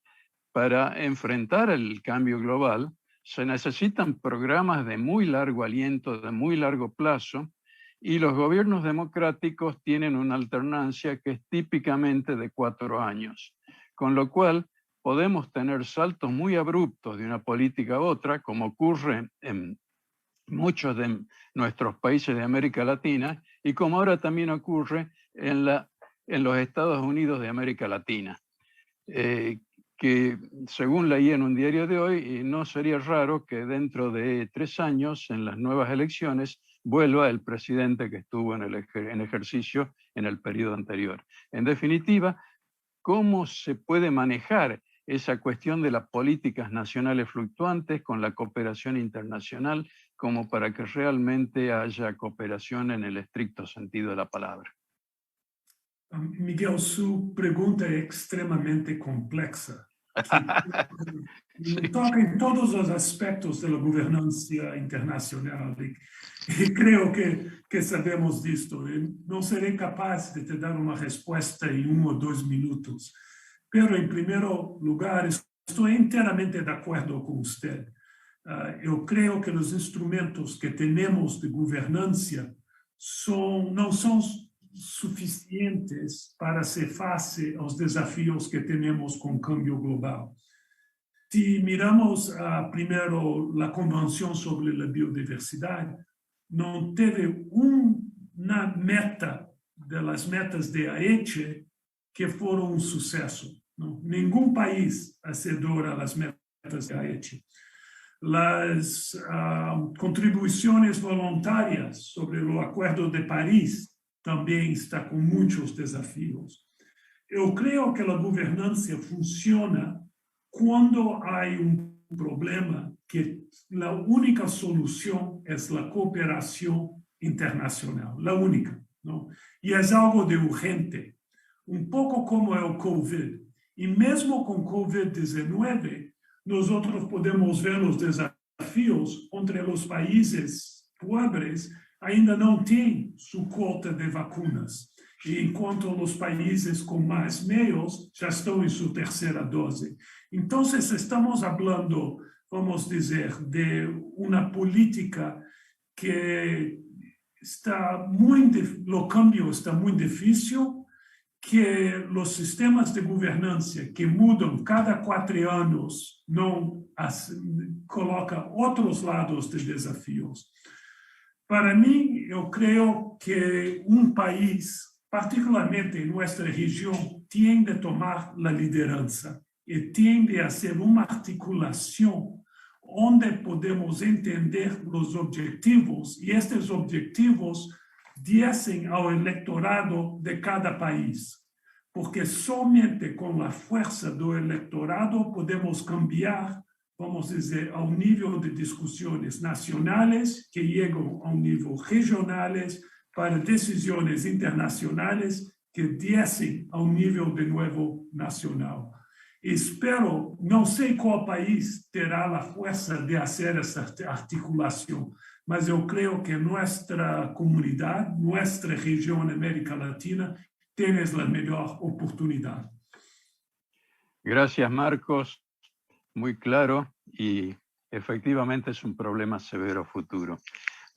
para enfrentar el cambio global se necesitan programas de muy largo aliento, de muy largo plazo, y los gobiernos democráticos tienen una alternancia que es típicamente de 4 años, con lo cual podemos tener saltos muy abruptos de una política a otra, como ocurre en muchos de nuestros países de América Latina y como ahora también ocurre en los Estados Unidos de América Latina. Que según leí en un diario de hoy, no sería raro que dentro de 3 años, en las nuevas elecciones, vuelva el presidente que estuvo en ejercicio en el periodo anterior. En definitiva, ¿cómo se puede manejar esa cuestión de las políticas nacionales fluctuantes con la cooperación internacional como para que realmente haya cooperación en el estricto sentido de la palabra? Miguel, su pregunta es extremadamente compleja. Toca en todos los aspectos de la gobernanza internacional y creo que sabemos de esto. No seré capaz de te dar una respuesta en 1 o 2 minutos, pero en primer lugar estoy enteramente de acuerdo con usted. Yo creo que los instrumentos que tenemos de gobernanza no son suficientes para hacer face aos desafios que tenemos con cambio global. Si miramos primero la Convención sobre la Biodiversidad, no teve una meta de las metas de Aichi que fueron un suceso. ¿No? Ningún país accedió a las metas de Aichi. Las contribuciones voluntarias sobre el Acuerdo de París también está con muchos desafíos. Yo creo que la gobernanza funciona cuando hay un problema que la única solución es la cooperación internacional, la única, ¿no? Y es algo de urgente, un poco como el COVID. Y mesmo con COVID-19, nosotros podemos ver los desafíos entre los países pobres ainda não têm sua quota de vacinas, e enquanto os países com mais meios já estão em sua 3ª dose. Então, estamos falando, vamos dizer, de uma política que o cambio está muito difícil, que os sistemas de governança que mudam cada 4 anos não colocam outros lados de desafios. Para mim, eu creio que país, particularmente em nossa região, tem de tomar a liderança e tem de fazer uma articulação onde podemos entender os objetivos e estes objetivos dessem ao eleitorado de cada país. Porque somente com a força do eleitorado podemos cambiar, vamos dizer, ao nível de discussões nacionais que chegam ao nível regionais para decisões internacionais que descem ao nível de novo nacional. Espero, não sei qual país terá a força de fazer essa articulação, mas eu creio que nossa comunidade, nossa região na América Latina, tem a melhor oportunidade. Gracias, Marcos. Muy claro y efectivamente es un problema severo futuro.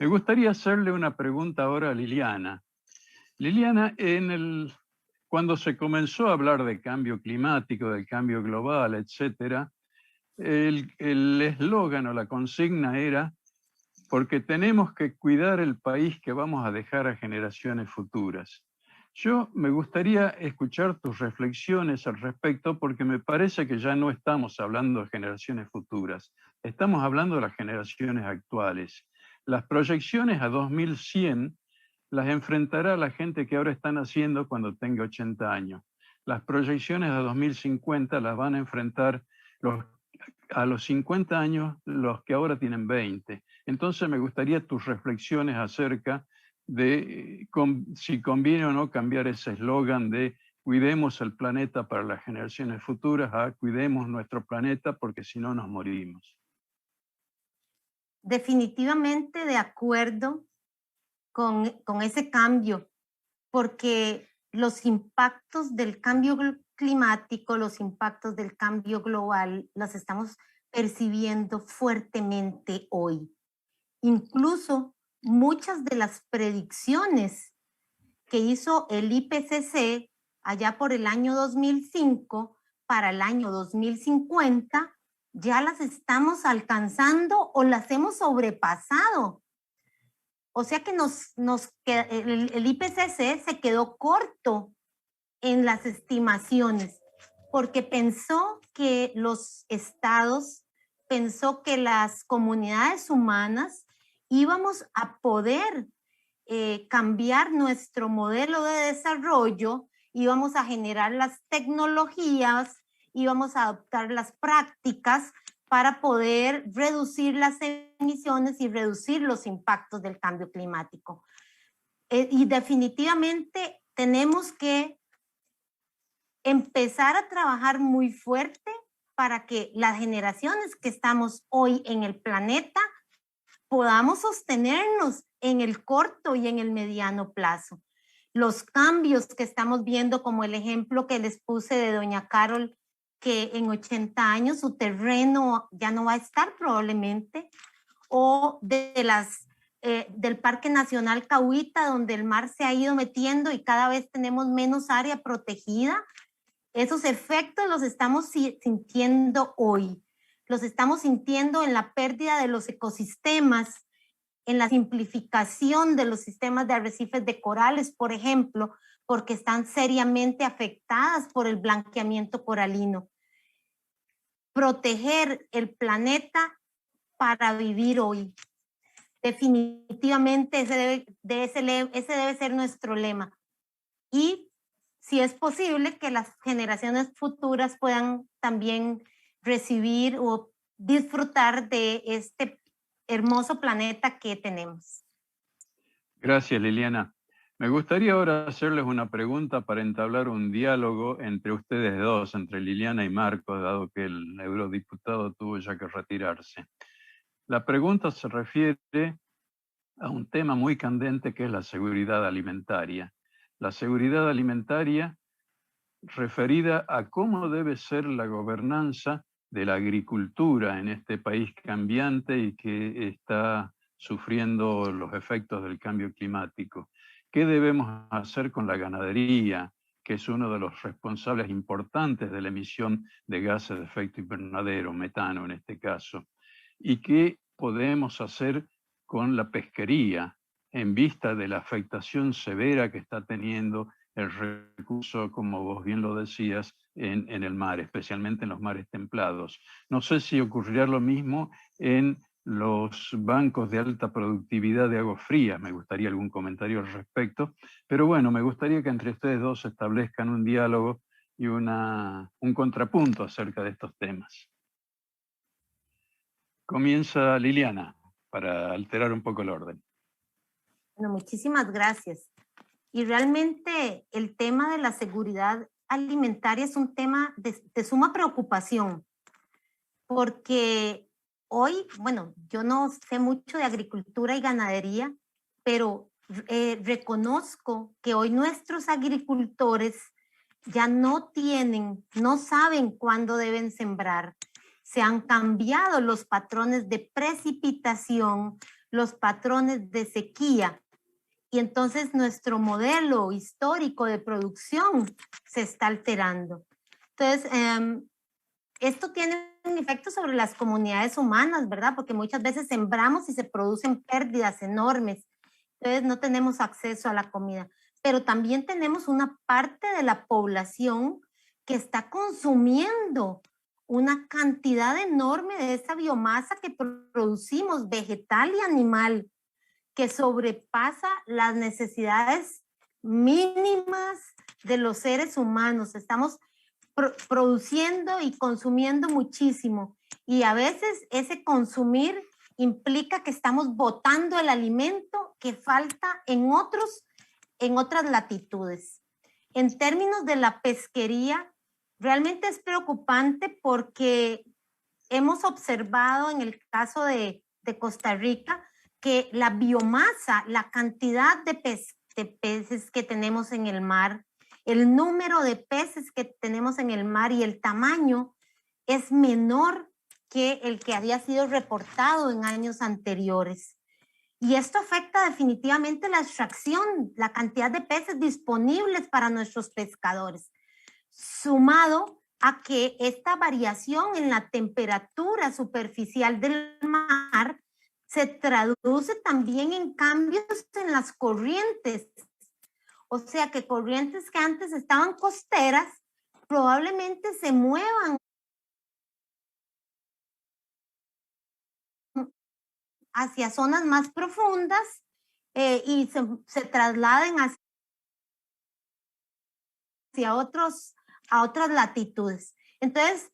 Me gustaría hacerle una pregunta ahora a Liliana. Liliana, cuando se comenzó a hablar de cambio climático, del cambio global, etc., el eslogan o la consigna era porque tenemos que cuidar el país que vamos a dejar a generaciones futuras. Yo me gustaría escuchar tus reflexiones al respecto porque me parece que ya no estamos hablando de generaciones futuras, estamos hablando de las generaciones actuales. Las proyecciones a 2100 las enfrentará la gente que ahora está naciendo cuando tenga 80 años. Las proyecciones a 2050 las van a enfrentar a los 50 años los que ahora tienen 20. Entonces me gustaría tus reflexiones acerca si conviene o no cambiar ese eslogan de cuidemos el planeta para las generaciones futuras a cuidemos nuestro planeta porque si no nos morimos. Definitivamente de acuerdo con ese cambio, porque los impactos del cambio climático, los impactos del cambio global, los estamos percibiendo fuertemente hoy. Incluso muchas de las predicciones que hizo el IPCC allá por el año 2005 para el año 2050, ya las estamos alcanzando o las hemos sobrepasado. O sea que el IPCC se quedó corto en las estimaciones porque pensó que los estados, pensó que las comunidades humanas íbamos a poder cambiar nuestro modelo de desarrollo, íbamos a generar las tecnologías, íbamos a adoptar las prácticas para poder reducir las emisiones y reducir los impactos del cambio climático. Y definitivamente tenemos que empezar a trabajar muy fuerte para que las generaciones que estamos hoy en el planeta podamos sostenernos en el corto y en el mediano plazo. Los cambios que estamos viendo, como el ejemplo que les puse de doña Carol, que en 80 años su terreno ya no va a estar probablemente, o del Parque Nacional Cahuita, donde el mar se ha ido metiendo y cada vez tenemos menos área protegida. Esos efectos los estamos sintiendo hoy. Los estamos sintiendo en la pérdida de los ecosistemas, en la simplificación de los sistemas de arrecifes de corales, por ejemplo, porque están seriamente afectadas por el blanqueamiento coralino. Proteger el planeta para vivir hoy. Definitivamente ese debe ser nuestro lema. Y si es posible que las generaciones futuras puedan también recibir o disfrutar de este hermoso planeta que tenemos. Gracias, Liliana. Me gustaría ahora hacerles una pregunta para entablar un diálogo entre ustedes dos, entre Liliana y Marco, dado que el eurodiputado tuvo ya que retirarse. La pregunta se refiere a un tema muy candente que es la seguridad alimentaria. La seguridad alimentaria referida a cómo debe ser la gobernanza de la agricultura en este país cambiante y que está sufriendo los efectos del cambio climático. ¿Qué debemos hacer con la ganadería, que es uno de los responsables importantes de la emisión de gases de efecto invernadero, metano en este caso? ¿Y qué podemos hacer con la pesquería en vista de la afectación severa que está teniendo el recurso, como vos bien lo decías, en el mar, especialmente en los mares templados? No sé si ocurrirá lo mismo en los bancos de alta productividad de aguas frías. Me gustaría algún comentario al respecto, pero bueno, me gustaría que entre ustedes dos establezcan un diálogo y un contrapunto acerca de estos temas. Comienza Liliana, para alterar un poco el orden. Bueno, muchísimas gracias. Y realmente el tema de la seguridad alimentaria es un tema de suma preocupación, porque hoy, bueno, yo no sé mucho de agricultura y ganadería, pero reconozco que hoy nuestros agricultores ya no saben cuándo deben sembrar. Se han cambiado los patrones de precipitación, los patrones de sequía. Y entonces nuestro modelo histórico de producción se está alterando. Entonces, esto tiene un efecto sobre las comunidades humanas, ¿verdad? Porque muchas veces sembramos y se producen pérdidas enormes. Entonces no tenemos acceso a la comida. Pero también tenemos una parte de la población que está consumiendo una cantidad enorme de esa biomasa que producimos, vegetal y animal, que sobrepasa las necesidades mínimas de los seres humanos. Estamos produciendo y consumiendo muchísimo, y a veces ese consumir implica que estamos botando el alimento que falta en otras latitudes. En términos de la pesquería, realmente es preocupante porque hemos observado en el caso de Costa Rica que la biomasa, la cantidad de peces que tenemos en el mar, el número de peces que tenemos en el mar y el tamaño es menor que el que había sido reportado en años anteriores. Y esto afecta definitivamente la extracción, la cantidad de peces disponibles para nuestros pescadores, sumado a que esta variación en la temperatura superficial del mar se traduce también en cambios en las corrientes. O sea que corrientes que antes estaban costeras probablemente se muevan hacia zonas más profundas y se trasladen a otras latitudes. Entonces,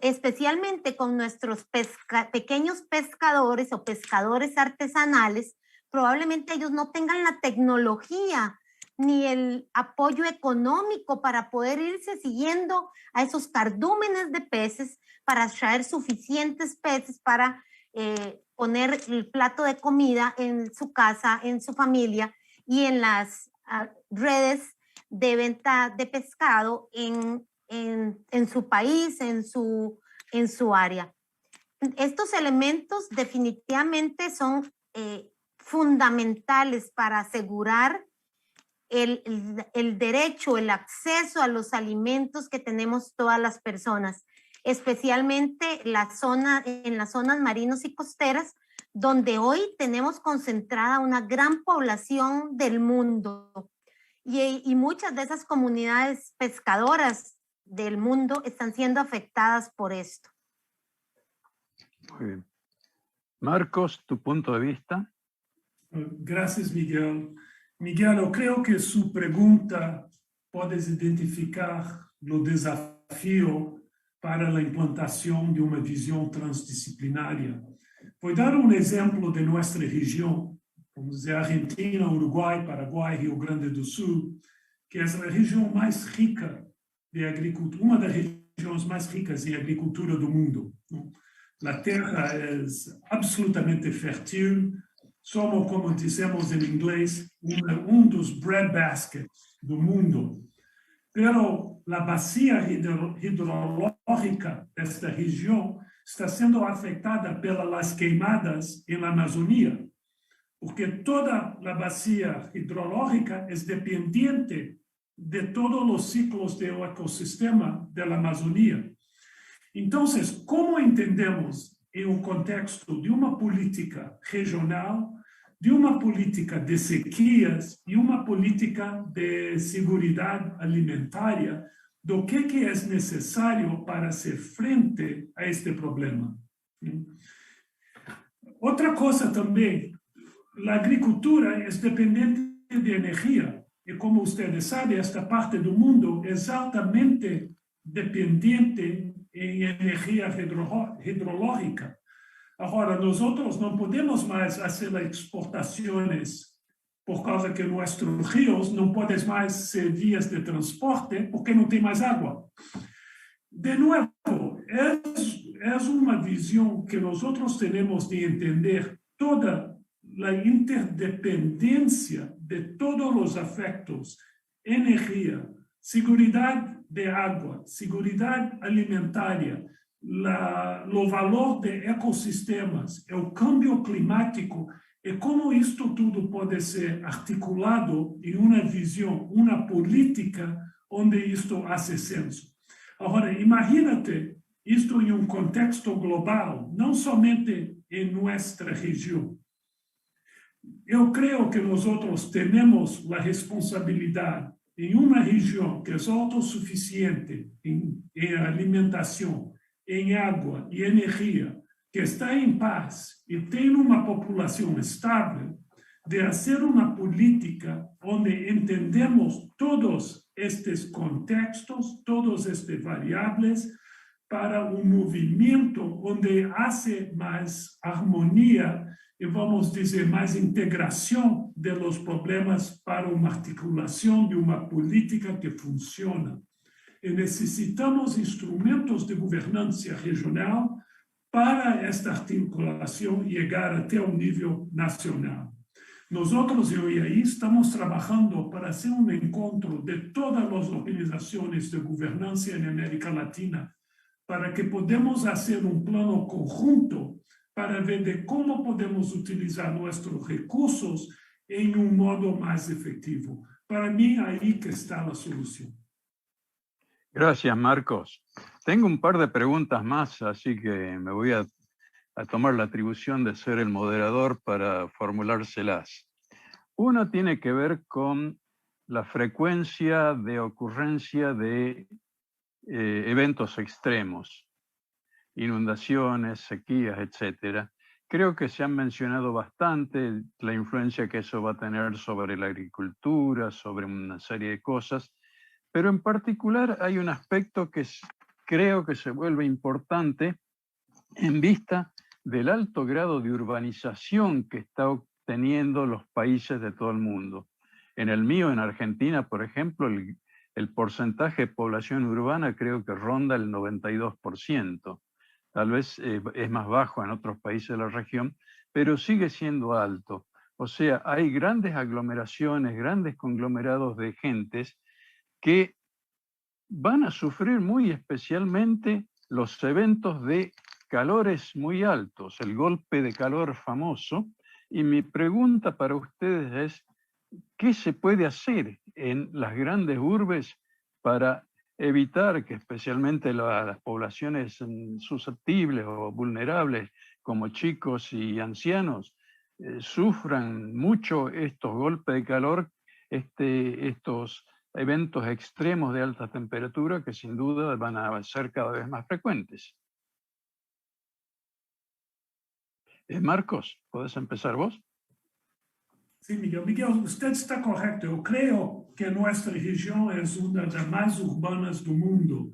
especialmente con nuestros pequeños pescadores o pescadores artesanales, probablemente ellos no tengan la tecnología ni el apoyo económico para poder irse siguiendo a esos cardúmenes de peces para extraer suficientes peces para poner el plato de comida en su casa, en su familia y en las redes de venta de pescado en su país, en su área. Estos elementos definitivamente son fundamentales para asegurar el derecho, el acceso a los alimentos que tenemos todas las personas, especialmente en las zonas marinos y costeras, donde hoy tenemos concentrada una gran población del mundo. Y muchas de esas comunidades pescadoras del mundo están siendo afectadas por esto. Muy bien. Marcos, tu punto de vista. Gracias, Miguel. Miguel, eu creo que su pregunta puedes identificar el desafío para la implantación de una visión transdisciplinaria. Voy a dar un ejemplo de nuestra región, vamos dizer, Argentina, Uruguai, Paraguai, Rio Grande do Sul, que es la región más rica de agricultura, una de las regiones más ricas en agricultura del mundo, ¿no? La tierra es absolutamente fértil, somos, como dizemos en inglés, dos breadbaskets del mundo. Pero la vacía hidrológica de esta región está siendo afectada por las queimadas en la Amazonía, porque toda la vacía hidrológica es dependiente de todos los ciclos del ecosistema de la Amazonía. Entonces, ¿cómo entendemos en un contexto de una política regional, de una política de sequías y una política de seguridad alimentaria, do que es necesario para hacer frente a este problema? Otra cosa también, la agricultura es dependiente de energía y como ustedes saben, esta parte del mundo es altamente dependiente en energía hidrológica. Ahora, nosotros no podemos más hacer las exportaciones por causa que nuestros ríos no pueden más ser vías de transporte porque no tem más agua. De nuevo, es una visión que nosotros tenemos de entender toda la interdependencia de todos los aspectos, energía, seguridad de agua, seguridad alimentaria, o valor de ecossistemas, o cambio climático, e como isto tudo pode ser articulado em uma visão, uma política onde isto hace senso. Agora, imagínate isto em um contexto global, não somente em nossa região. Eu creio que nós temos a responsabilidade em uma região que é autossuficiente em alimentação, em água e energia, que está em paz e tem uma população estável, de fazer uma política onde entendemos todos estes contextos, todos estes variáveis, para um movimento onde hace mais harmonia e vamos dizer, mais integração dos problemas para uma articulação de uma política que funciona. E necessitamos instrumentos de governança regional para esta articulação chegar até o nível nacional. Nós, eu e aí, estamos trabalhando para hacer um encontro de todas as organizações de governança na América Latina, para que podamos fazer um plano conjunto para ver de como podemos utilizar nossos recursos em um modo mais efetivo. Para mim, aí que está a solução. Gracias, Marcos. Tengo un par de preguntas más, así que me voy a tomar la atribución de ser el moderador para formulárselas. Una tiene que ver con la frecuencia de ocurrencia de eventos extremos, inundaciones, sequías, etc. Creo que se han mencionado bastante la influencia que eso va a tener sobre la agricultura, sobre una serie de cosas, pero en particular hay un aspecto que creo que se vuelve importante en vista del alto grado de urbanización que está obteniendo los países de todo el mundo. En el mío, en Argentina, por ejemplo, el porcentaje de población urbana creo que ronda el 92%. Tal vez es más bajo en otros países de la región, pero sigue siendo alto. O sea, hay grandes aglomeraciones, grandes conglomerados de gentes que van a sufrir muy especialmente los eventos de calores muy altos, el golpe de calor famoso. Y mi pregunta para ustedes es, ¿qué se puede hacer en las grandes urbes para evitar que especialmente las poblaciones susceptibles o vulnerables, como chicos y ancianos, sufran mucho estos golpes de calor, estos eventos extremos de alta temperatura que sin duda van a ser cada vez más frecuentes? Marcos, ¿puedes empezar vos? Sí, Miguel. Miguel, usted está correcto. Yo creo que nuestra región es una de las más urbanas del mundo.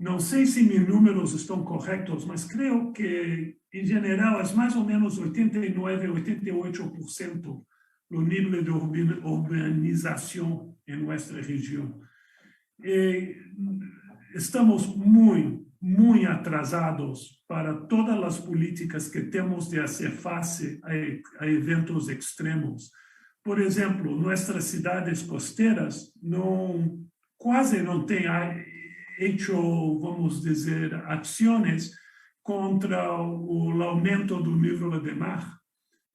No sé si mis números están correctos, mas creo que en general es más o menos 89-88% el nivel de urbanización en nuestra región. Estamos muy atrasados para todas las políticas que tenemos de hacer face a eventos extremos. Por ejemplo, nuestras ciudades costeras quase não têm hecho, vamos dizer, acciones contra o aumento do nível do mar.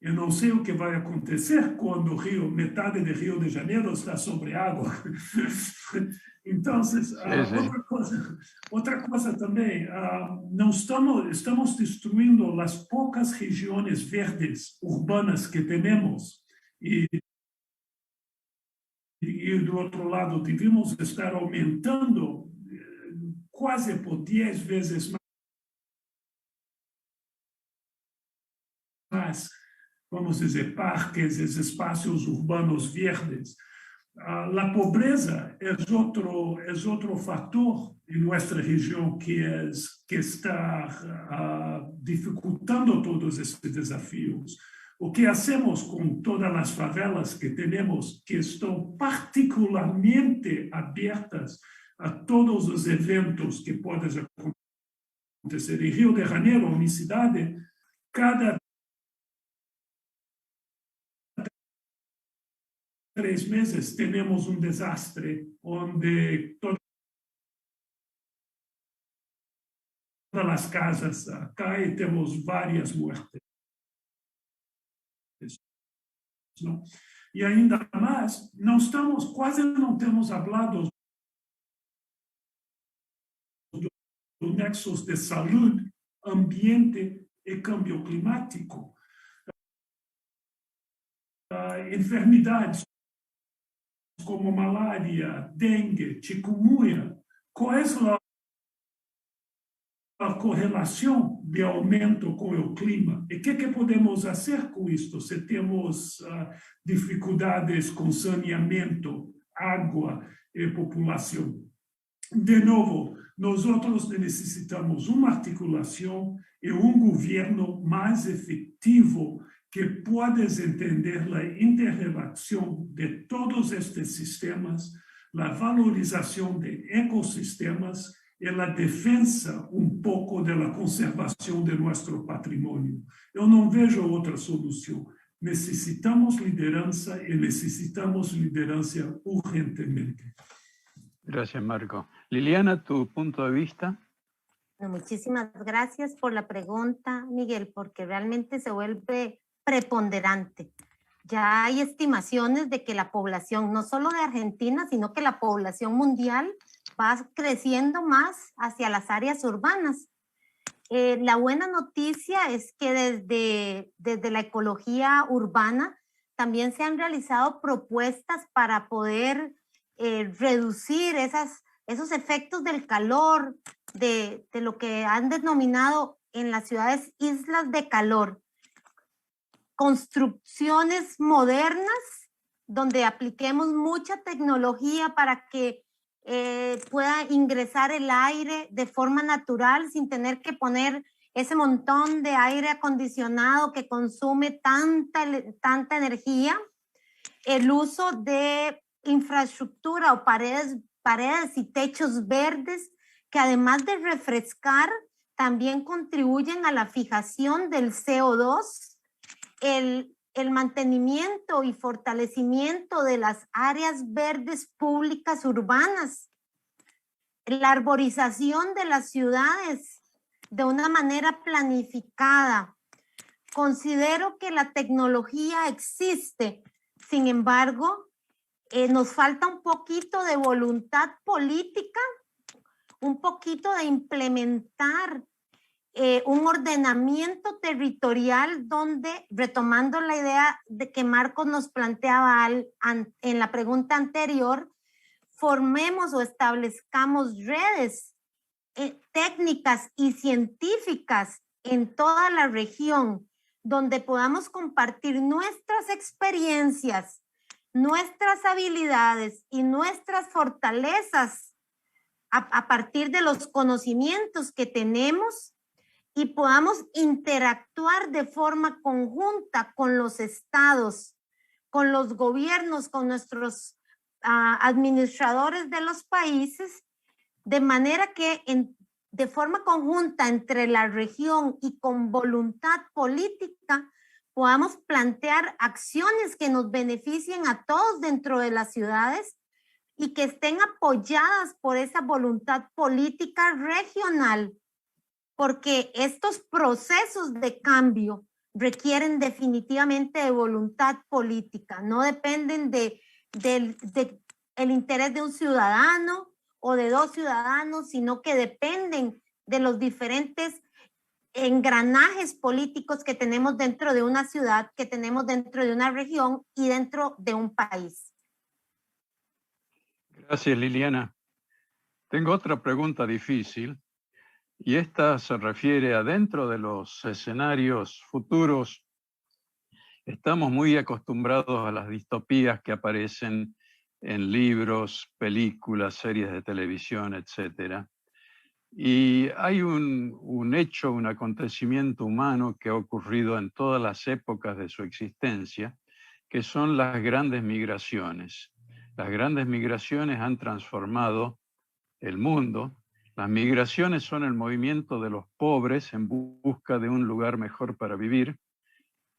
Eu não sei o que vai acontecer quando metade do Rio de Janeiro está sobre água. Então, outra coisa também, estamos destruindo as poucas regiões verdes urbanas que temos e do outro lado devemos estar aumentando quase por 10 vezes mais, vamos dizer, parques, espaços urbanos verdes. A pobreza é outro fator em nossa região que está dificultando todos esses desafios. O que hacemos com todas as favelas que temos, que estão particularmente abertas a todos os eventos que podem acontecer. Em Rio de Janeiro, minha cidade, cada 3 meses temos desastre onde todas as casas caem e temos várias mortes. Não? E ainda mais, quase não temos falado do nexos de saúde, ambiente e câmbio climático. Enfermidades como malária, dengue, chikungunya, qual é a correlação de aumento com o clima? E o que podemos fazer com isto? Se temos dificuldades com saneamento, água e população. De novo, nós necessitamos uma articulação e governo mais efetivo que puedes entender la interrelación de todos estos sistemas, la valorización de ecosistemas y la defensa un poco de la conservación de nuestro patrimonio. Yo no veo otra solución. Necesitamos lideranza y necesitamos lideranza urgentemente. Gracias, Marco. Liliana, tu punto de vista. Bueno, muchísimas gracias por la pregunta, Miguel, porque realmente se vuelve preponderante. Ya hay estimaciones de que la población, no solo de Argentina, sino que la población mundial va creciendo más hacia las áreas urbanas. La buena noticia es que desde la ecología urbana también se han realizado propuestas para poder reducir esos efectos del calor, de lo que han denominado en las ciudades islas de calor. Construcciones modernas donde apliquemos mucha tecnología para que pueda ingresar el aire de forma natural sin tener que poner ese montón de aire acondicionado que consume tanta energía. El uso de infraestructura o paredes y techos verdes que además de refrescar también contribuyen a la fijación del CO2, el mantenimiento y fortalecimiento de las áreas verdes públicas urbanas, la arborización de las ciudades de una manera planificada. Considero que la tecnología existe, sin embargo, nos falta un poquito de voluntad política, un poquito de implementar un ordenamiento territorial donde, retomando la idea de que Marcos nos planteaba en la pregunta anterior, formemos o establezcamos redes técnicas y científicas en toda la región donde podamos compartir nuestras experiencias, nuestras habilidades y nuestras fortalezas a partir de los conocimientos que tenemos y podamos interactuar de forma conjunta con los estados, con los gobiernos, con nuestros administradores de los países, de manera que de forma conjunta entre la región y con voluntad política podamos plantear acciones que nos beneficien a todos dentro de las ciudades y que estén apoyadas por esa voluntad política regional, porque estos procesos de cambio requieren definitivamente de voluntad política, no dependen del interés de un ciudadano o de dos ciudadanos, sino que dependen de los diferentes engranajes políticos que tenemos dentro de una ciudad, que tenemos dentro de una región y dentro de un país. Gracias, Liliana. Tengo otra pregunta difícil y esta se refiere a dentro de los escenarios futuros. Estamos muy acostumbrados a las distopías que aparecen en libros, películas, series de televisión, etc. Y hay un hecho, un acontecimiento humano que ha ocurrido en todas las épocas de su existencia, que son las grandes migraciones. Las grandes migraciones han transformado el mundo. Las migraciones son el movimiento de los pobres en busca de un lugar mejor para vivir,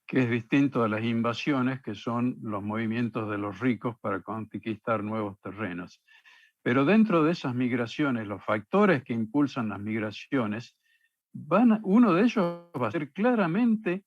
que es distinto a las invasiones, que son los movimientos de los ricos para conquistar nuevos terrenos. Pero dentro de esas migraciones, los factores que impulsan las migraciones, uno de ellos va a ser claramente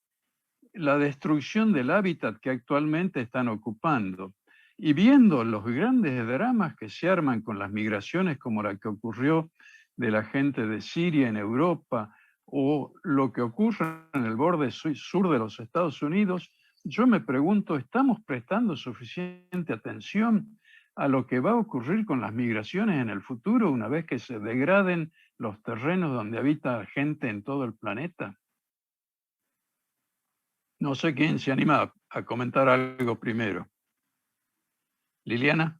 la destrucción del hábitat que actualmente están ocupando. Y viendo los grandes dramas que se arman con las migraciones, como la que ocurrió de la gente de Siria en Europa, o lo que ocurre en el borde sur de los Estados Unidos, yo me pregunto, ¿estamos prestando suficiente atención a lo que va a ocurrir con las migraciones en el futuro una vez que se degraden los terrenos donde habita gente en todo el planeta? No sé quién se anima a comentar algo primero. Liliana.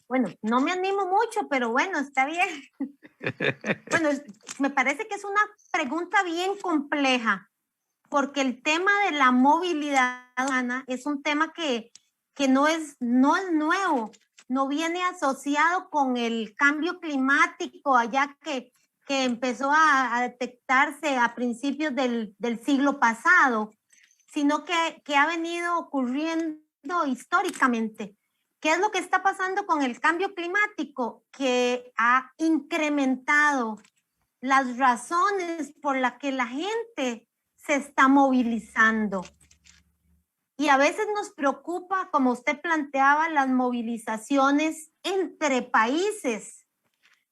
Bueno, no me animo mucho, pero bueno, está bien. Bueno, me parece que es una pregunta bien compleja, porque el tema de la movilidad humana es un tema que no es nuevo, no viene asociado con el cambio climático allá que empezó a detectarse a principios del siglo pasado, sino que ha venido ocurriendo históricamente. ¿Qué es lo que está pasando con el cambio climático? Que ha incrementado las razones por las que la gente se está movilizando. Y a veces nos preocupa, como usted planteaba, las movilizaciones entre países,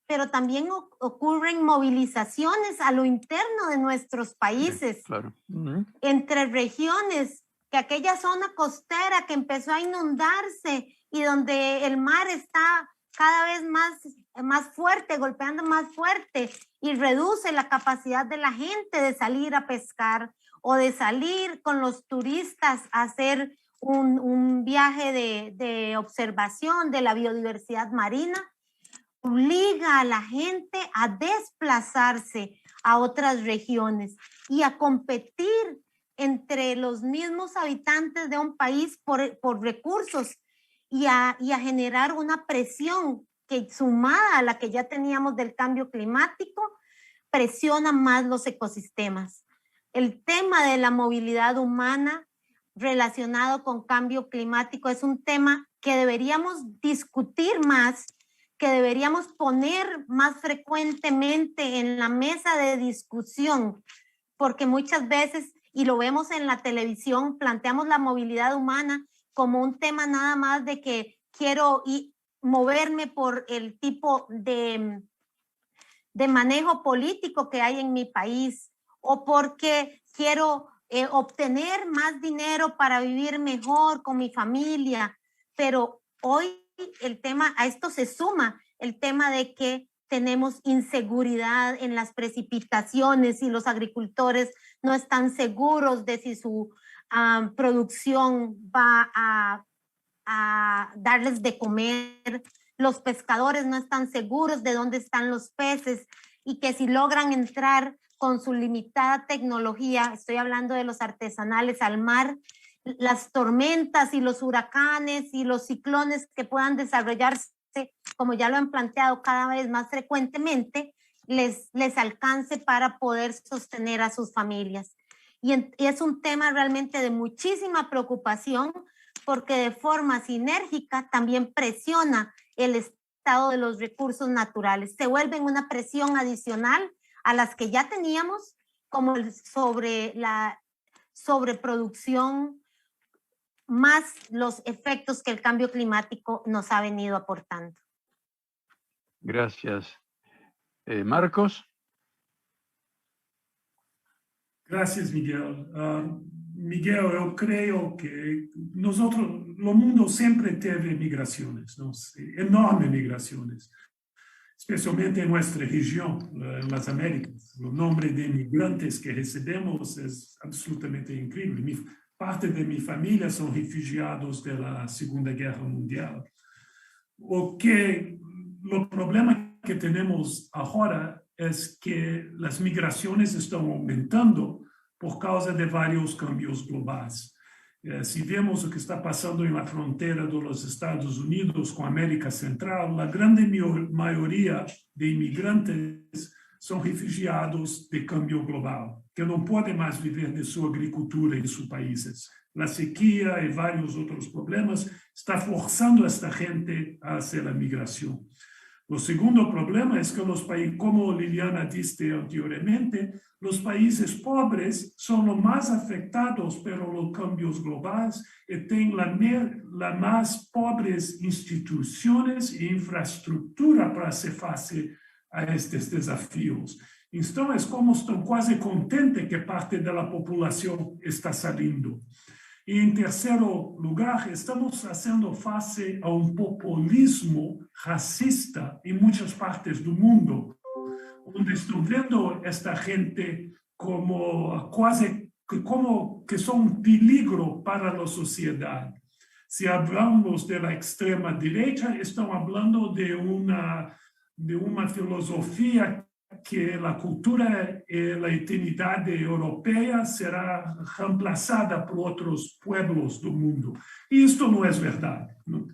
pero también ocurren movilizaciones a lo interno de nuestros países, sí, claro. entre regiones, que aquella zona costera que empezó a inundarse y donde el mar está cada vez más fuerte, golpeando más fuerte y reduce la capacidad de la gente de salir a pescar o de salir con los turistas a hacer un viaje de observación de la biodiversidad marina, obliga a la gente a desplazarse a otras regiones y a competir entre los mismos habitantes de un país por recursos y a generar una presión que, sumada a la que ya teníamos del cambio climático, presiona más los ecosistemas. El tema de la movilidad humana relacionado con cambio climático es un tema que deberíamos discutir más, que deberíamos poner más frecuentemente en la mesa de discusión, porque muchas veces, y lo vemos en la televisión, planteamos la movilidad humana como un tema nada más de que quiero moverme por el tipo de manejo político que hay en mi país, o porque quiero obtener más dinero para vivir mejor con mi familia. Pero hoy el tema, a esto se suma el tema de que tenemos inseguridad en las precipitaciones y los agricultores no están seguros de si su producción va a darles de comer. Los pescadores no están seguros de dónde están los peces y que si logran entrar con su limitada tecnología, estoy hablando de los artesanales, al mar, las tormentas y los huracanes y los ciclones que puedan desarrollarse, como ya lo han planteado cada vez más frecuentemente, les alcance para poder sostener a sus familias. Y es un tema realmente de muchísima preocupación, porque de forma sinérgica también presiona el estado de los recursos naturales. Se vuelven una presión adicional a las que ya teníamos, como sobre la sobreproducción, más los efectos que el cambio climático nos ha venido aportando. Gracias. Marcos. Gracias, Miguel. Miguel, eu creio que o mundo sempre teve migrações, enormes migrações, especialmente em nossa região, nas Américas. O número de imigrantes que recebemos é absolutamente incrível. Parte de minha família são refugiados da Segunda Guerra Mundial. O problema que temos agora é que as migrações estão aumentando por causa de vários cambios globais. Se vemos o que está passando na fronteira dos Estados Unidos com a América Central, a grande maioria de imigrantes são refugiados de câmbio global, que não podem mais viver de sua agricultura em seus países. A sequia e vários outros problemas estão forçando esta gente a fazer a migração. O segundo problema é que os países, como Liliana disse anteriormente, os países pobres são os mais afetados pelos cambios globais e têm as mais pobres instituições e infraestrutura para se fazer a estes desafios. Então, é como estão quase contentes que parte da população está saindo. E, em terceiro lugar, estamos fazendo face a populismo racista em muitas partes do mundo, onde estão vendo esta gente como que são peligro para a sociedade. Se falamos da extrema direita, estão falando de uma filosofia que la cultura y la identidad europea será reemplazada por otros pueblos del mundo. Y esto no es verdad, ¿no?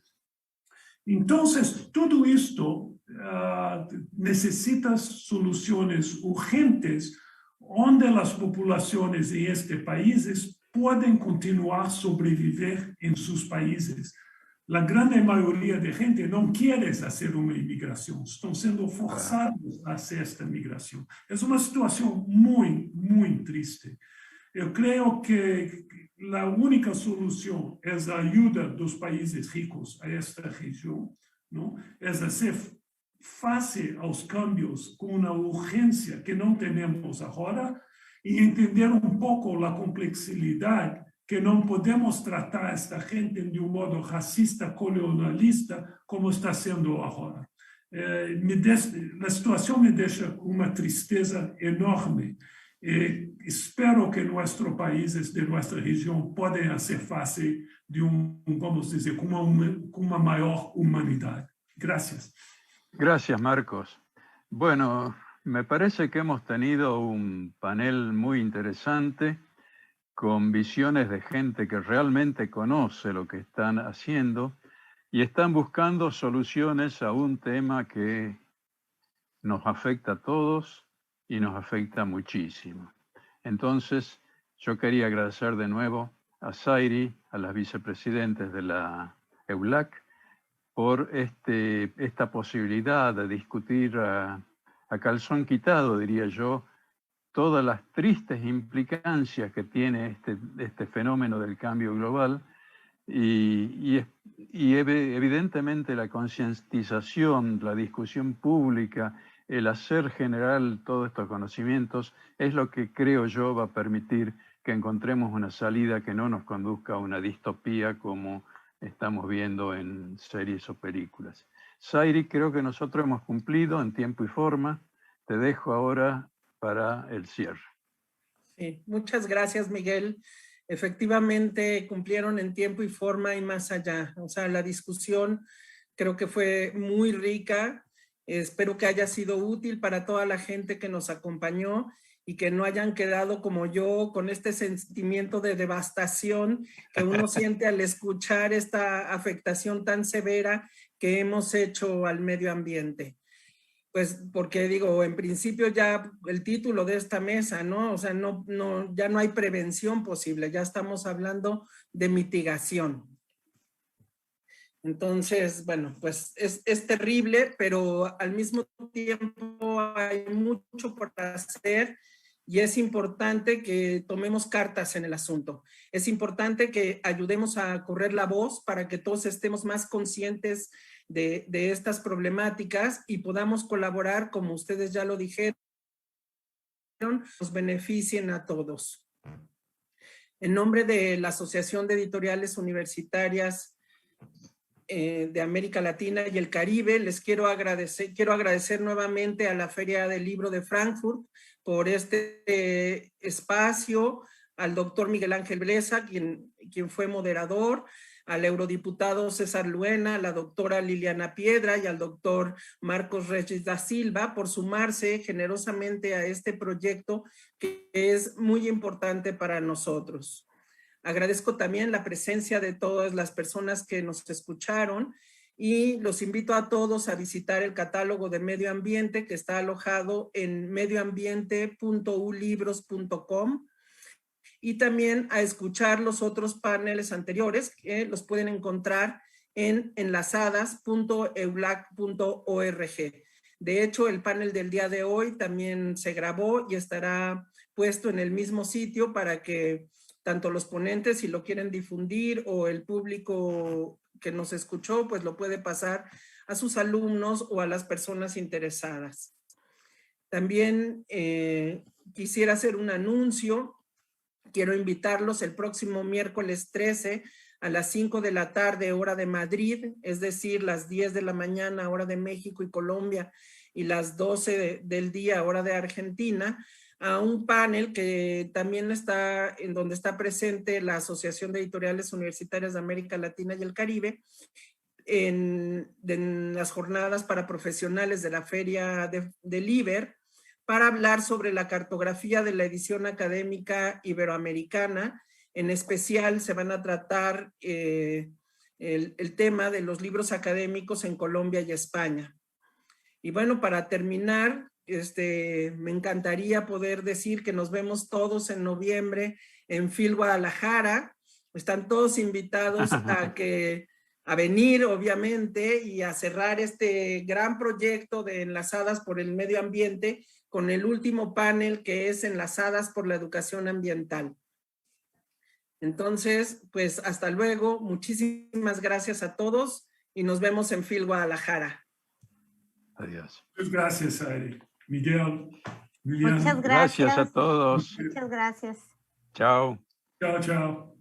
Entonces, todo esto necesita soluciones urgentes donde las poblaciones en este país pueden continuar a sobrevivir en sus países. La gran mayoría de gente no quiere hacer una inmigración, están siendo forzados a hacer esta migración. Es una situación muy, muy triste. Yo creo que la única solución es la ayuda de los países ricos a esta región, ¿no? Es hacer face a los cambios con una urgencia que no tenemos ahora y entender un poco la complejidad que no podemos tratar a esta gente de un modo racista, colonialista, como está haciendo ahora. La situación me deja una tristeza enorme. Espero que nuestros países de nuestra región puedan hacer face de vamos a decir, con una mayor humanidad. Gracias. Gracias, Marcos. Bueno, me parece que hemos tenido un panel muy interesante con visiones de gente que realmente conoce lo que están haciendo y están buscando soluciones a un tema que nos afecta a todos y nos afecta muchísimo. Entonces, yo quería agradecer de nuevo a Zairi, a las vicepresidentes de la EULAC, por esta posibilidad de discutir a calzón quitado, diría yo, todas las tristes implicancias que tiene este fenómeno del cambio global y evidentemente la concientización, la discusión pública, el hacer general todos estos conocimientos es lo que creo yo va a permitir que encontremos una salida que no nos conduzca a una distopía como estamos viendo en series o películas. Zairi, creo que nosotros hemos cumplido en tiempo y forma. Te dejo ahora para el cierre. Sí, muchas gracias, Miguel. Efectivamente, cumplieron en tiempo y forma y más allá. O sea, la discusión creo que fue muy rica. Espero que haya sido útil para toda la gente que nos acompañó y que no hayan quedado como yo con este sentimiento de devastación que uno siente al escuchar esta afectación tan severa que hemos hecho al medio ambiente. Pues porque digo, en principio ya el título de esta mesa, ¿no? O sea, ya no hay prevención posible, ya estamos hablando de mitigación. Entonces, bueno, pues es terrible, pero al mismo tiempo hay mucho por hacer y es importante que tomemos cartas en el asunto. Es importante que ayudemos a correr la voz para que todos estemos más conscientes de estas problemáticas y podamos colaborar, como ustedes ya lo dijeron, nos beneficien a todos. En nombre de la Asociación de Editoriales Universitarias de América Latina y el Caribe, les quiero agradecer nuevamente a la Feria del Libro de Frankfurt por este espacio, al doctor Miguel Ángel Blesa, quien fue moderador, al eurodiputado César Luena, a la doctora Liliana Piedra y al doctor Marcos Regis da Silva por sumarse generosamente a este proyecto que es muy importante para nosotros. Agradezco también la presencia de todas las personas que nos escucharon y los invito a todos a visitar el catálogo de medio ambiente que está alojado en medioambiente.ulibros.com y también a escuchar los otros paneles anteriores que los pueden encontrar en enlazadas.eulac.org. De hecho, el panel del día de hoy también se grabó y estará puesto en el mismo sitio para que tanto los ponentes, si lo quieren difundir, o el público que nos escuchó, pues lo puede pasar a sus alumnos o a las personas interesadas. También quisiera hacer un anuncio. Quiero invitarlos el próximo miércoles 13 a las 5 de la tarde, hora de Madrid, es decir, las 10 de la mañana, hora de México y Colombia, y las 12 del día, hora de Argentina, a un panel que también está en donde está presente la Asociación de Editoriales Universitarias de América Latina y el Caribe en las jornadas para profesionales de la Feria del IBER, para hablar sobre la cartografía de la edición académica iberoamericana. En especial se van a tratar el tema de los libros académicos en Colombia y España. Y bueno, para terminar, me encantaría poder decir que nos vemos todos en noviembre en FIL Guadalajara. Están todos invitados a venir, obviamente, y a cerrar este gran proyecto de Enlazadas por el Medio Ambiente con el último panel, que es Enlazadas por la Educación Ambiental. Entonces, pues hasta luego. Muchísimas gracias a todos y nos vemos en FIL Guadalajara. Adiós. Muchas gracias, Ari. Miguel. Muchas gracias. Gracias a todos. Muchas gracias. Chao. Chao, chao.